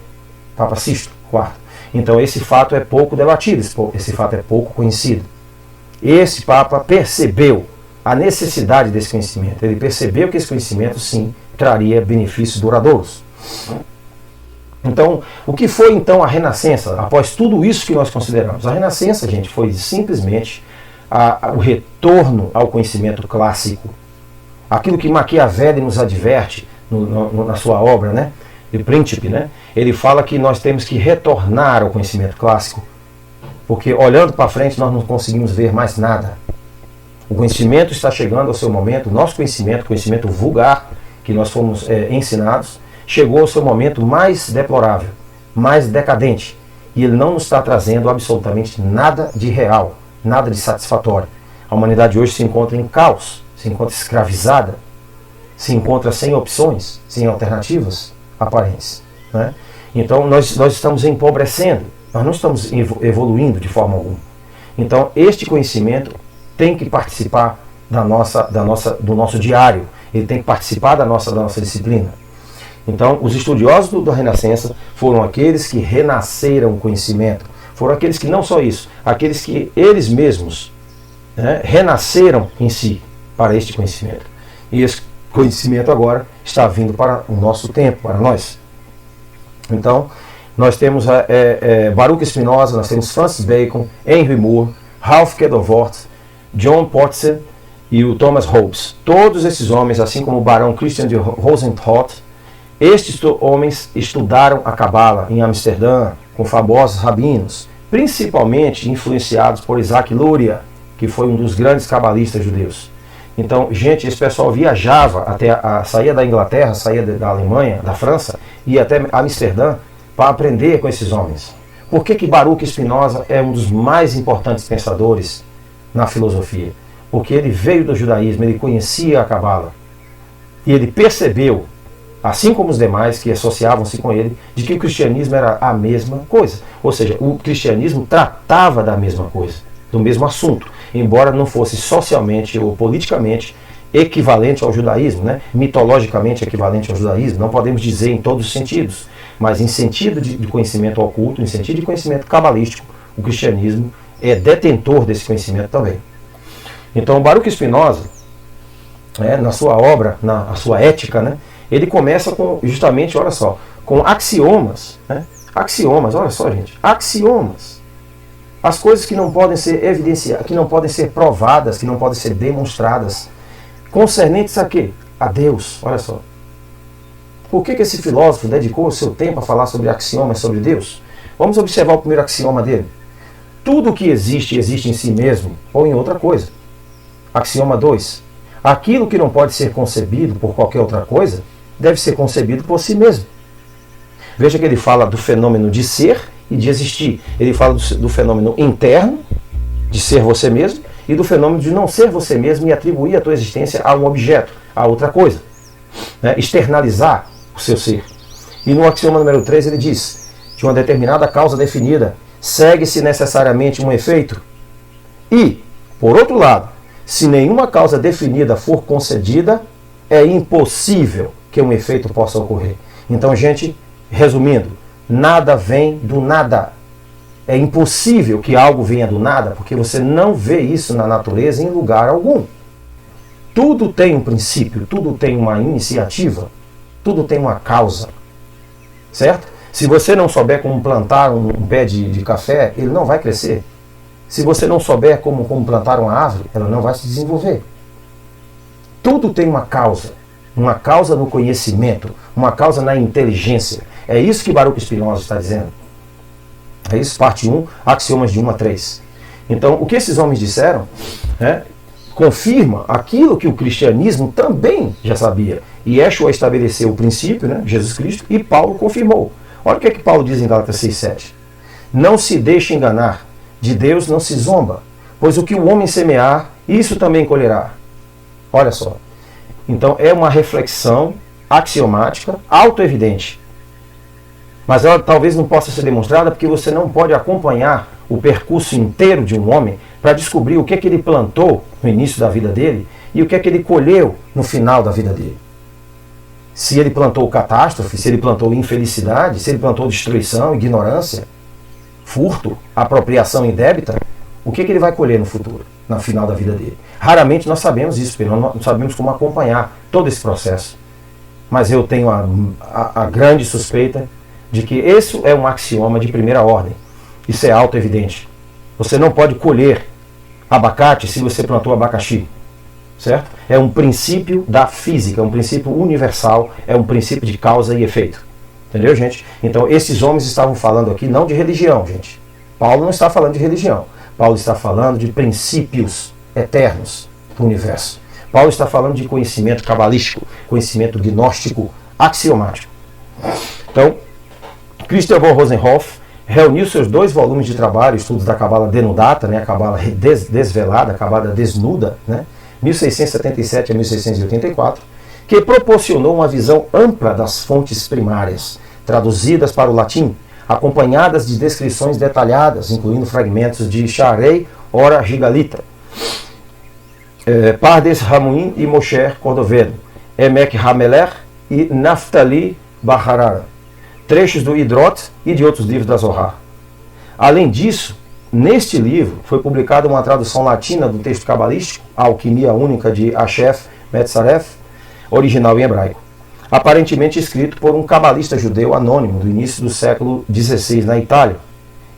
Papa Sisto IV. Então esse fato é pouco debatido, esse fato é pouco conhecido. Esse Papa percebeu a necessidade desse conhecimento. Ele percebeu que esse conhecimento, sim, traria benefícios duradouros. Então, o que foi então a Renascença, após tudo isso que nós consideramos? A Renascença, gente, foi simplesmente o retorno ao conhecimento clássico. Aquilo que Maquiavelli nos adverte na sua obra, né, de Príncipe, né, ele fala que nós temos que retornar ao conhecimento clássico, porque olhando para frente nós não conseguimos ver mais nada. O conhecimento está chegando ao seu momento, o nosso conhecimento vulgar, que nós fomos ensinados, chegou ao seu momento mais deplorável, mais decadente, e ele não nos está trazendo absolutamente nada de real, nada de satisfatório. A humanidade hoje se encontra em caos, se encontra escravizada, se encontra sem opções, sem alternativas aparentes, né? Então nós estamos empobrecendo, nós não estamos evoluindo de forma alguma. Então este conhecimento tem que participar do nosso diário, ele tem que participar da nossa disciplina. Então, os estudiosos da Renascença foram aqueles que renasceram o conhecimento, foram aqueles que não só isso, aqueles que eles mesmos, né, renasceram em si para este conhecimento. E esse conhecimento agora está vindo para o nosso tempo, para nós. Então, nós temos Baruch Spinoza, nós temos Francis Bacon, Henry Moore, Ralph Kedovort, John Potzer e o Thomas Hobbes. Todos esses homens, assim como o barão Christian de Rosenthal, estes homens estudaram a Cabala em Amsterdã, com famosos rabinos, principalmente influenciados por Isaac Luria, que foi um dos grandes cabalistas judeus. Então, gente, esse pessoal viajava saía da Inglaterra, saía da Alemanha, da França, ia até Amsterdã para aprender com esses homens. Por que Baruch Spinoza é um dos mais importantes pensadores na filosofia? Porque ele veio do judaísmo, ele conhecia a Cabala, e ele percebeu, assim como os demais que associavam-se com ele, de que o cristianismo era a mesma coisa. Ou seja, o cristianismo tratava da mesma coisa, do mesmo assunto, embora não fosse socialmente ou politicamente equivalente ao judaísmo, né? Mitologicamente equivalente ao judaísmo, não podemos dizer em todos os sentidos, mas em sentido de conhecimento oculto, em sentido de conhecimento cabalístico, o cristianismo é detentor desse conhecimento também. Então, Baruch Spinoza, na sua obra, na sua ética, né, ele começa com, justamente, olha só, com axiomas. Né, axiomas, olha só, gente, axiomas. As coisas que não podem ser evidenciadas, que não podem ser provadas, que não podem ser demonstradas, concernentes a quê? A Deus, olha só. Por que esse filósofo dedicou o seu tempo a falar sobre axiomas sobre Deus? Vamos observar o primeiro axioma dele. Tudo que existe, existe em si mesmo ou em outra coisa. Axioma 2. Aquilo que não pode ser concebido por qualquer outra coisa, deve ser concebido por si mesmo. Veja que ele fala do fenômeno de ser e de existir. Ele fala do fenômeno interno, de ser você mesmo, e do fenômeno de não ser você mesmo e atribuir a tua existência a um objeto, a outra coisa. Né? Externalizar o seu ser. E no axioma número 3 ele diz, de uma determinada causa definida, segue-se necessariamente um efeito. E, por outro lado, se nenhuma causa definida for concedida, é impossível que um efeito possa ocorrer. Então, gente, resumindo, nada vem do nada. É impossível que algo venha do nada, porque você não vê isso na natureza em lugar algum. Tudo tem um princípio, tudo tem uma iniciativa, tudo tem uma causa. Certo? Se você não souber como plantar um pé de café, ele não vai crescer. Se você não souber como plantar uma árvore, ela não vai se desenvolver. Tudo tem uma causa no conhecimento, uma causa na inteligência. É isso que Baruch Spinoza está dizendo. É isso, parte 1, axiomas de 1 a 3. Então, o que esses homens disseram confirma aquilo que o cristianismo também já sabia. E Yeshua estabeleceu o princípio, né, Jesus Cristo, e Paulo confirmou. Olha o que é que Paulo diz em Gálatas 6,7. Não se deixe enganar, de Deus não se zomba, pois o que o homem semear, isso também colherá. Olha só. Então é uma reflexão axiomática, autoevidente. Mas ela talvez não possa ser demonstrada porque você não pode acompanhar o percurso inteiro de um homem para descobrir o que é que ele plantou no início da vida dele e o que é que ele colheu no final da vida dele. Se ele plantou catástrofe, se ele plantou infelicidade, se ele plantou destruição, ignorância, furto, apropriação indébita, o que é que ele vai colher no futuro, no final da vida dele? Raramente nós sabemos isso, porque nós não sabemos como acompanhar todo esse processo. Mas eu tenho a grande suspeita de que esse é um axioma de primeira ordem. Isso é auto-evidente. Você não pode colher abacate se você plantou abacaxi. Certo? É um princípio da física, é um princípio universal, é um princípio de causa e efeito. Entendeu, gente? Então, esses homens estavam falando aqui não de religião, gente. Paulo não está falando de religião. Paulo está falando de princípios eternos do universo. Paulo está falando de conhecimento cabalístico, conhecimento gnóstico, axiomático. Então, Christian von Rosenhoff reuniu seus 2 volumes de trabalho, estudos da Cabala denudata, né, a Cabala desvelada, a Cabala desnuda, né, 1677 a 1684, que proporcionou uma visão ampla das fontes primárias, traduzidas para o latim, acompanhadas de descrições detalhadas, incluindo fragmentos de Sharei, Ora Gigalita, Pardes Ramuim e Moshe Cordovedo, Emek Hameler e Naftali Baharara, trechos do Hidrot e de outros livros da Zohar. Além disso, neste livro foi publicada uma tradução latina do texto cabalístico, A Alquimia Única de Ashef Metzaref, original em hebraico, aparentemente escrito por um cabalista judeu anônimo do início do século XVI na Itália,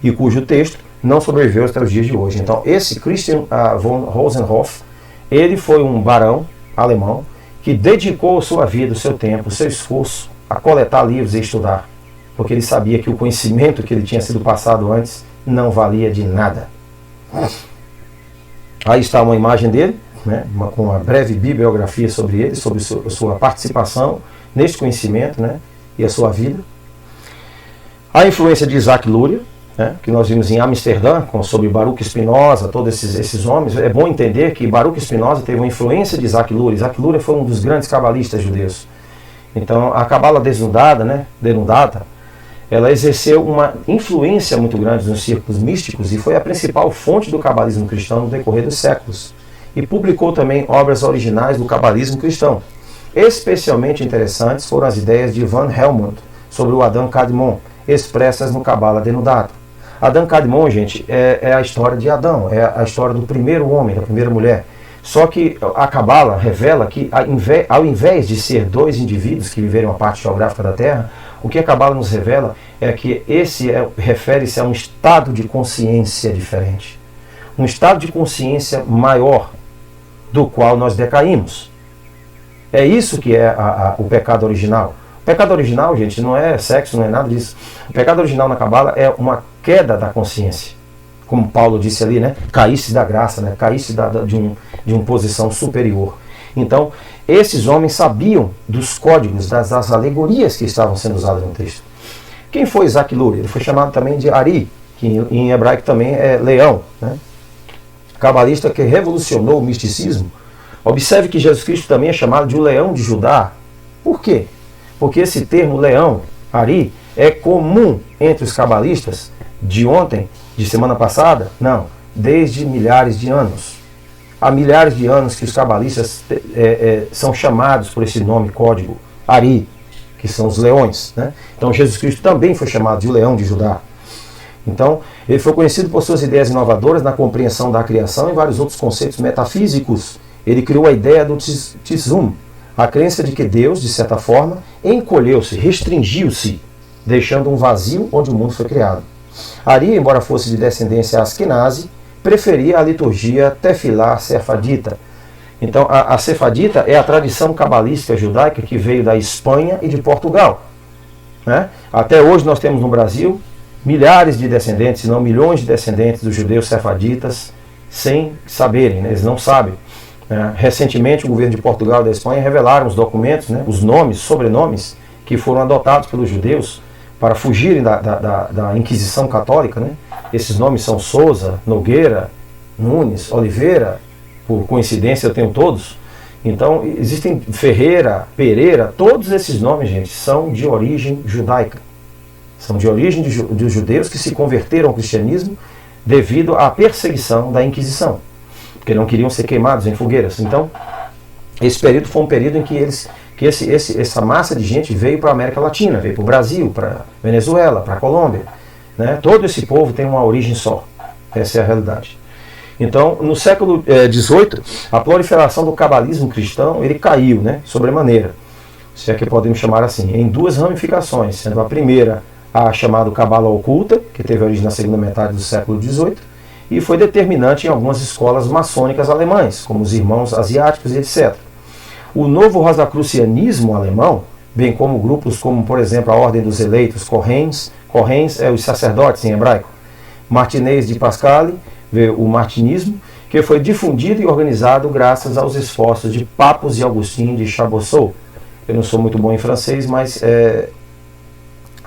e cujo texto não sobreviveu até os dias de hoje. Então, esse Christian von Rosenhoff, ele foi um barão alemão que dedicou sua vida, o seu tempo, o seu esforço a coletar livros e estudar, porque ele sabia que o conhecimento que ele tinha sido passado antes não valia de nada. Aí está uma imagem dele, né, com uma breve bibliografia sobre ele, sobre sua participação neste conhecimento, né, e a sua vida. A influência de Isaac Luria, né, que nós vimos em Amsterdã, sobre Baruch Spinoza, todos esses homens. É bom entender que Baruch Spinoza teve uma influência de Isaac Luria. Isaac Luria foi um dos grandes cabalistas judeus. Então, a Cabala desnudada, né, denudata, ela exerceu uma influência muito grande nos círculos místicos e foi a principal fonte do cabalismo cristão no decorrer dos séculos. E publicou também obras originais do cabalismo cristão. Especialmente interessantes foram as ideias de Van Helmont sobre o Adam Kadmon, expressas no Cabala denudata. Adam Kadmon, gente, é a história de Adão, é a história do primeiro homem, da primeira mulher. Só que a Cabala revela que, ao invés de ser dois indivíduos que viveram a parte geográfica da Terra, o que a Cabala nos revela é que refere-se a um estado de consciência diferente. Um estado de consciência maior do qual nós decaímos. É isso que é o pecado original. O pecado original, gente, não é sexo, não é nada disso. O pecado original na Cabala é uma queda da consciência. Como Paulo disse ali, né? Caísse da graça, né? Caísse de uma posição superior. Então, esses homens sabiam dos códigos, das alegorias que estavam sendo usadas no texto. Quem foi Isaac Luria? Ele foi chamado também de Ari, que em hebraico também é leão, né? Cabalista que revolucionou o misticismo. Observe que Jesus Cristo também é chamado de o leão de Judá. Por quê? Porque esse termo leão, Ari, é comum entre os cabalistas de ontem, de semana passada? Não, desde milhares de anos. Há milhares de anos que os cabalistas são chamados por esse nome código, Ari, que são os leões, né? Então Jesus Cristo também foi chamado de o leão de Judá. Então, ele foi conhecido por suas ideias inovadoras na compreensão da criação e vários outros conceitos metafísicos. Ele criou a ideia do Tzum, a crença de que Deus, de certa forma, encolheu-se, restringiu-se, deixando um vazio onde o mundo foi criado. Ari, embora fosse de descendência askenazi, preferia a liturgia tefilá sefadita. Então, a sefadita é a tradição cabalística judaica que veio da Espanha e de Portugal, né? Até hoje nós temos no Brasil milhares de descendentes, se não milhões de descendentes dos judeus sefaditas, sem saberem, né? Eles não sabem. Recentemente, o governo de Portugal e da Espanha revelaram os documentos, né? Os nomes, sobrenomes, que foram adotados pelos judeus para fugirem da Inquisição Católica, né? Esses nomes são Souza, Nogueira, Nunes, Oliveira, por coincidência eu tenho todos. Então, existem Ferreira, Pereira, todos esses nomes, gente, são de origem judaica. São de origem de judeus que se converteram ao cristianismo devido à perseguição da Inquisição, porque não queriam ser queimados em fogueiras. Então, esse período foi um período em que essa massa de gente veio para a América Latina, veio para o Brasil, para Venezuela, para a Colômbia, né? Todo esse povo tem uma origem só. Essa é a realidade. Então, no século XVIII, a proliferação do cabalismo cristão ele caiu, né, sobremaneira, se é que podemos chamar assim, em duas ramificações, sendo a primeira a chamada Cabala Oculta, que teve origem na segunda metade do século XVIII, e foi determinante em algumas escolas maçônicas alemães, como os Irmãos Asiáticos e etc. O novo rosacrucianismo alemão, bem como grupos como, por exemplo, a Ordem dos Eleitos, Correns é os sacerdotes em hebraico, Martinez de Pascale, o martinismo, que foi difundido e organizado graças aos esforços de Papus e Agostinho de Chaboissou. Eu não sou muito bom em francês, mas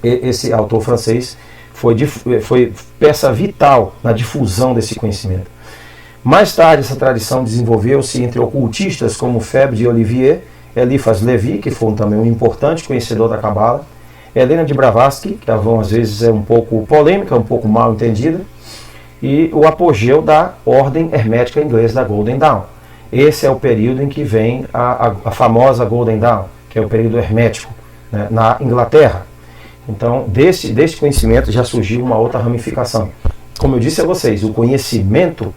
esse autor francês foi peça vital na difusão desse conhecimento. Mais tarde, essa tradição desenvolveu-se entre ocultistas como Febre de Olivier, Eliphas Levi, que foi também um importante conhecedor da Cabala, Helena de Blavatsky, que às vezes é um pouco polêmica, um pouco mal entendida, e o apogeu da ordem hermética inglesa da Golden Dawn. Esse é o período em que vem a famosa Golden Dawn, que é o período hermético, né, na Inglaterra. Então, desse conhecimento já surgiu uma outra ramificação. Como eu disse a vocês, o conhecimento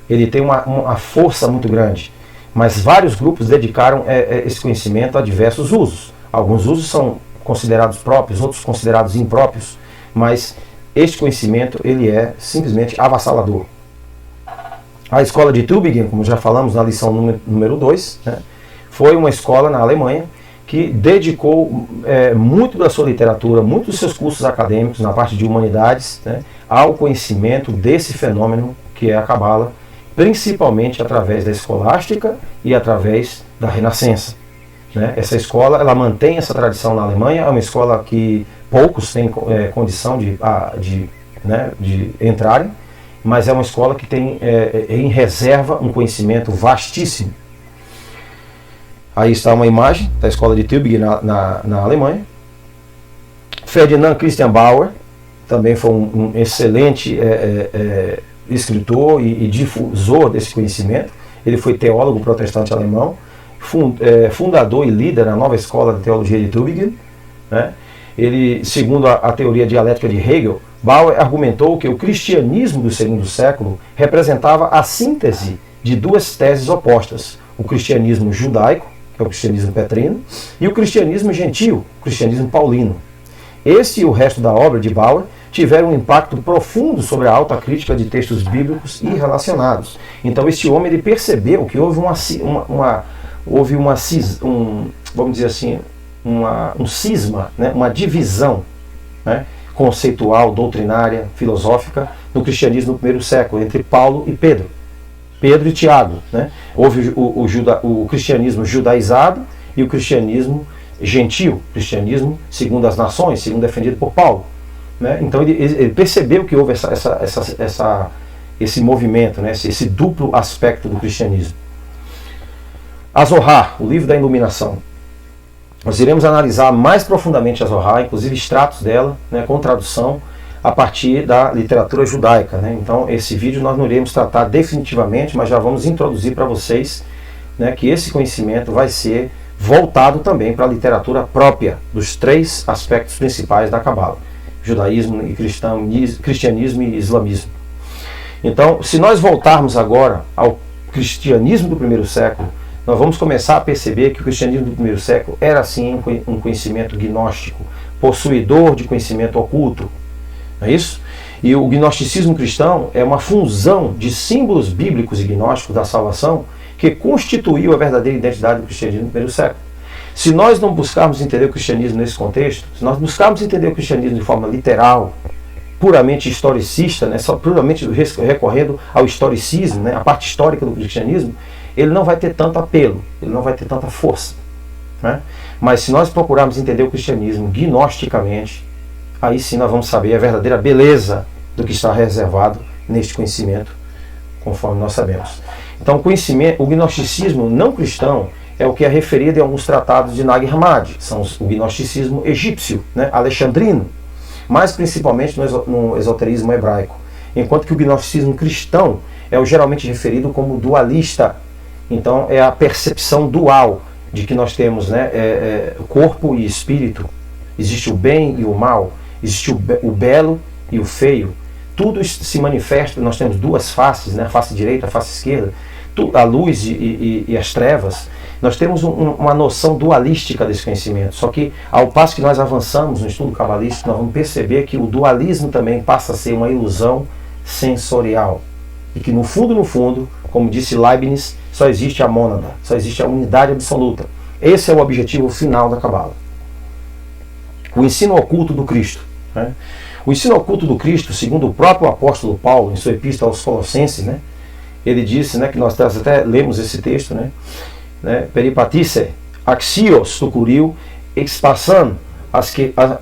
ele tem uma força muito grande, mas vários grupos dedicaram esse conhecimento a diversos usos. Alguns usos são considerados próprios, outros considerados impróprios, mas este conhecimento ele é simplesmente avassalador. A escola de Tübingen, como já falamos na lição número 2, né, foi uma escola na Alemanha que dedicou muito da sua literatura, muito dos seus cursos acadêmicos na parte de humanidades, né, ao conhecimento desse fenômeno que é a Cabala, principalmente através da escolástica e através da Renascença, né? Essa escola ela mantém essa tradição na Alemanha, é uma escola que poucos têm condição de entrarem, mas é uma escola que tem em reserva um conhecimento vastíssimo. Aí está uma imagem da escola de Tübingen na Alemanha. Ferdinand Christian Bauer também foi um excelente escritor e difusor desse conhecimento. Ele foi teólogo protestante alemão, fundador e líder na nova escola de teologia de Tübingen, né? Ele, segundo a teoria dialética de Hegel, Bauer argumentou que o cristianismo do segundo século representava a síntese de duas teses opostas: o cristianismo judaico, que é o cristianismo petrino, e o cristianismo gentio, o cristianismo paulino. Esse e o resto da obra de Bauer tiveram um impacto profundo sobre a autocrítica de textos bíblicos e relacionados. Então esse homem ele percebeu que houve vamos dizer assim, um cisma, né, uma divisão, né, conceitual, doutrinária, filosófica no cristianismo do primeiro século, entre Paulo e Pedro. Pedro e Tiago. Né? Houve o cristianismo judaizado e o cristianismo gentio, cristianismo segundo as nações, segundo defendido por Paulo. Né? Então ele percebeu que houve esse movimento, né? esse duplo aspecto do cristianismo. A Zohar, o livro da iluminação. Nós iremos analisar mais profundamente a Zohar, inclusive extratos dela, né, com tradução a partir da literatura judaica. Né? Então esse vídeo nós não iremos tratar definitivamente, mas já vamos introduzir para vocês, né, que esse conhecimento vai ser voltado também para a literatura própria dos três aspectos principais da Cabala: judaísmo e cristianismo e islamismo. Então, se nós voltarmos agora ao cristianismo do primeiro século, nós vamos começar a perceber que o cristianismo do primeiro século era sim um conhecimento gnóstico, possuidor de conhecimento oculto. Não é isso? E o gnosticismo cristão é uma fusão de símbolos bíblicos e gnósticos da salvação que constituiu a verdadeira identidade do cristianismo do primeiro século. Se nós não buscarmos entender o cristianismo nesse contexto, se nós buscarmos entender o cristianismo de forma literal, puramente historicista, né, só puramente recorrendo ao historicismo, né, a parte histórica do cristianismo, ele não vai ter tanto apelo, ele não vai ter tanta força. Né? Mas se nós procurarmos entender o cristianismo gnosticamente, aí sim nós vamos saber a verdadeira beleza do que está reservado neste conhecimento, conforme nós sabemos. Então o gnosticismo não cristão é o que é referido em alguns tratados de Nag Hammadi, são o gnosticismo egípcio, né, alexandrino, mas principalmente no esoterismo hebraico, enquanto que o gnosticismo cristão é o geralmente referido como dualista. Então é a percepção dual de que nós temos, né, corpo e espírito, existe o bem e o mal, existe o belo e o feio, tudo se manifesta, nós temos duas faces, né, a face direita, a face esquerda, a luz e as trevas. Nós temos uma noção dualística desse conhecimento, só que ao passo que nós avançamos no estudo cabalístico, nós vamos perceber que o dualismo também passa a ser uma ilusão sensorial, e que no fundo, como disse Leibniz, só existe a mônada, só existe a unidade absoluta. Esse é o objetivo final da Cabala. O ensino oculto do Cristo. Né? O ensino oculto do Cristo, segundo o próprio apóstolo Paulo, em sua epístola aos Colossenses, né, ele disse, né, que nós até lemos esse texto, né, peripatisse, axios tucuriu, expassan,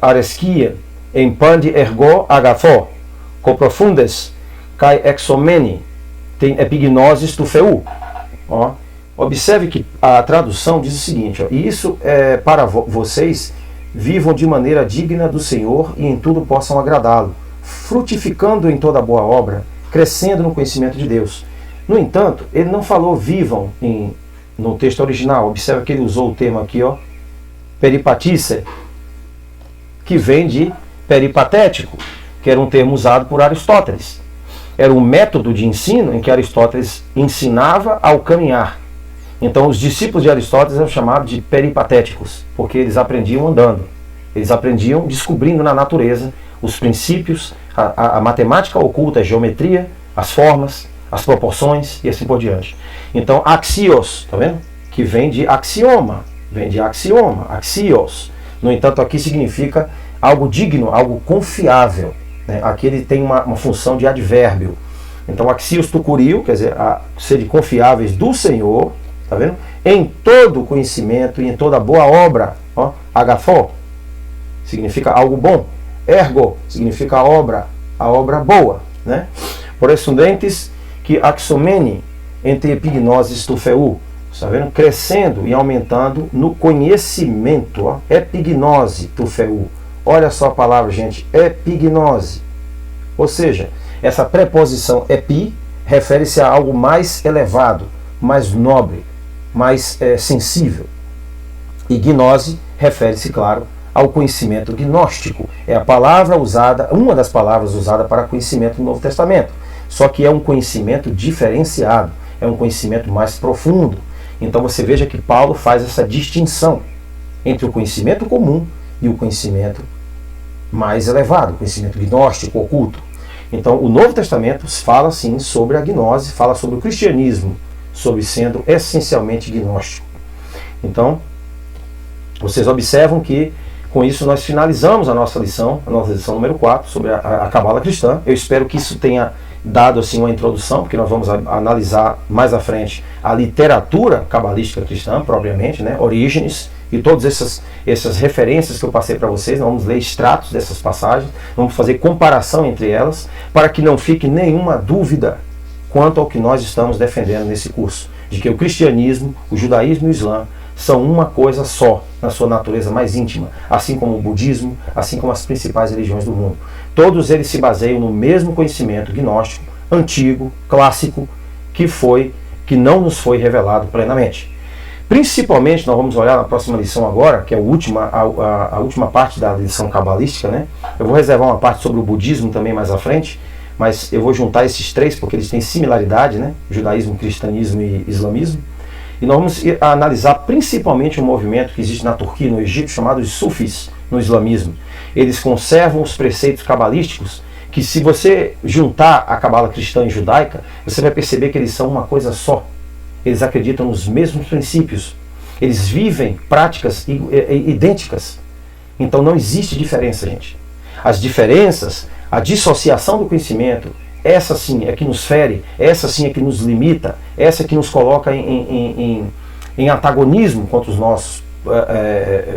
aresquia, empande ergo agathó, coprofundes, kai exomeni, tem epignosis tu feu. Ó, observe que a tradução diz o seguinte, ó, e isso é para vocês vivam de maneira digna do Senhor e em tudo possam agradá-lo, frutificando em toda boa obra, crescendo no conhecimento de Deus. No entanto, ele não falou vivam no texto original. Observe que ele usou o termo aqui, ó, peripatisse, que vem de peripatético, que era um termo usado por Aristóteles. Era um método de ensino em que Aristóteles ensinava ao caminhar. Então os discípulos de Aristóteles eram chamados de peripatéticos, porque eles aprendiam andando. Eles aprendiam descobrindo na natureza os princípios, a matemática oculta, a geometria, as formas, as proporções e assim por diante. Então axios, tá vendo? Que vem de axioma, axios. No entanto, aqui significa algo digno, algo confiável. Né? Aqui ele tem uma função de advérbio. Então axios tucuriu, quer dizer, ser confiáveis do Senhor, tá vendo? Em todo conhecimento e em toda boa obra. Ó, agathó significa algo bom. Ergo significa a obra boa. Né? Por estudentes que axomene entre epignoses tu feu, está vendo? Crescendo e aumentando no conhecimento. Ó. Epignose tu feu. Olha só a palavra, gente. Epignose. Ou seja, essa preposição epi refere-se a algo mais elevado, mais nobre, mais sensível. E gnose refere-se, claro, ao conhecimento gnóstico. É a palavra usada, uma das palavras usadas para conhecimento no Novo Testamento. Só que é um conhecimento diferenciado. é um conhecimento mais profundo. Então você veja que Paulo faz essa distinção entre o conhecimento comum e o conhecimento mais elevado, o conhecimento gnóstico, oculto. Então o Novo Testamento fala sim sobre a gnose, fala sobre o cristianismo, sobre sendo essencialmente gnóstico. Então, vocês observam que com isso nós finalizamos a nossa lição número 4, sobre a cabala cristã. Eu espero que isso tenha dado assim uma introdução, porque nós vamos analisar mais à frente a literatura cabalística cristã, propriamente, né? Orígenes e todas essas referências que eu passei para vocês. Nós vamos ler extratos dessas passagens, vamos fazer comparação entre elas, para que não fique nenhuma dúvida quanto ao que nós estamos defendendo nesse curso, de que o cristianismo, o judaísmo e o islã são uma coisa só, na sua natureza mais íntima, assim como o budismo, assim como as principais religiões do mundo. Todos eles se baseiam no mesmo conhecimento gnóstico, antigo, clássico, que não nos foi revelado plenamente. Principalmente, nós vamos olhar na próxima lição agora, que é a última parte da lição cabalística, né? Eu vou reservar uma parte sobre o budismo também mais à frente, mas eu vou juntar esses três porque eles têm similaridade, né? Judaísmo, cristianismo e islamismo. E nós vamos analisar principalmente um movimento que existe na Turquia e no Egito, chamado de Sufis, no islamismo. Eles conservam os preceitos cabalísticos, que se você juntar a cabala cristã e judaica, você vai perceber que eles são uma coisa só. Eles acreditam nos mesmos princípios. Eles vivem práticas idênticas. Então não existe diferença, gente. As diferenças, a dissociação do conhecimento, essa sim é que nos fere, essa sim é que nos limita, essa é que nos coloca em antagonismo contra os nossos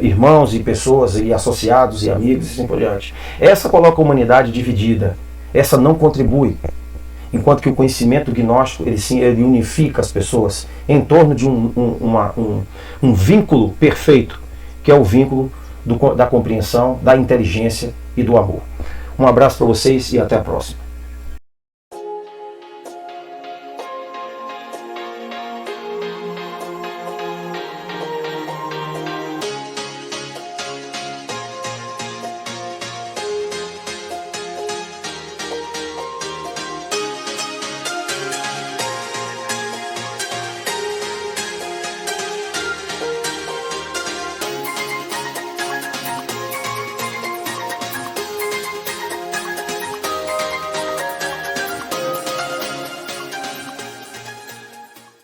irmãos e pessoas e associados e amigos e assim por diante. Essa coloca a humanidade dividida, essa não contribui. Enquanto que o conhecimento gnóstico, ele unifica as pessoas em torno de um vínculo perfeito, que é o vínculo da compreensão, da inteligência e do amor. Um abraço para vocês e até a próxima.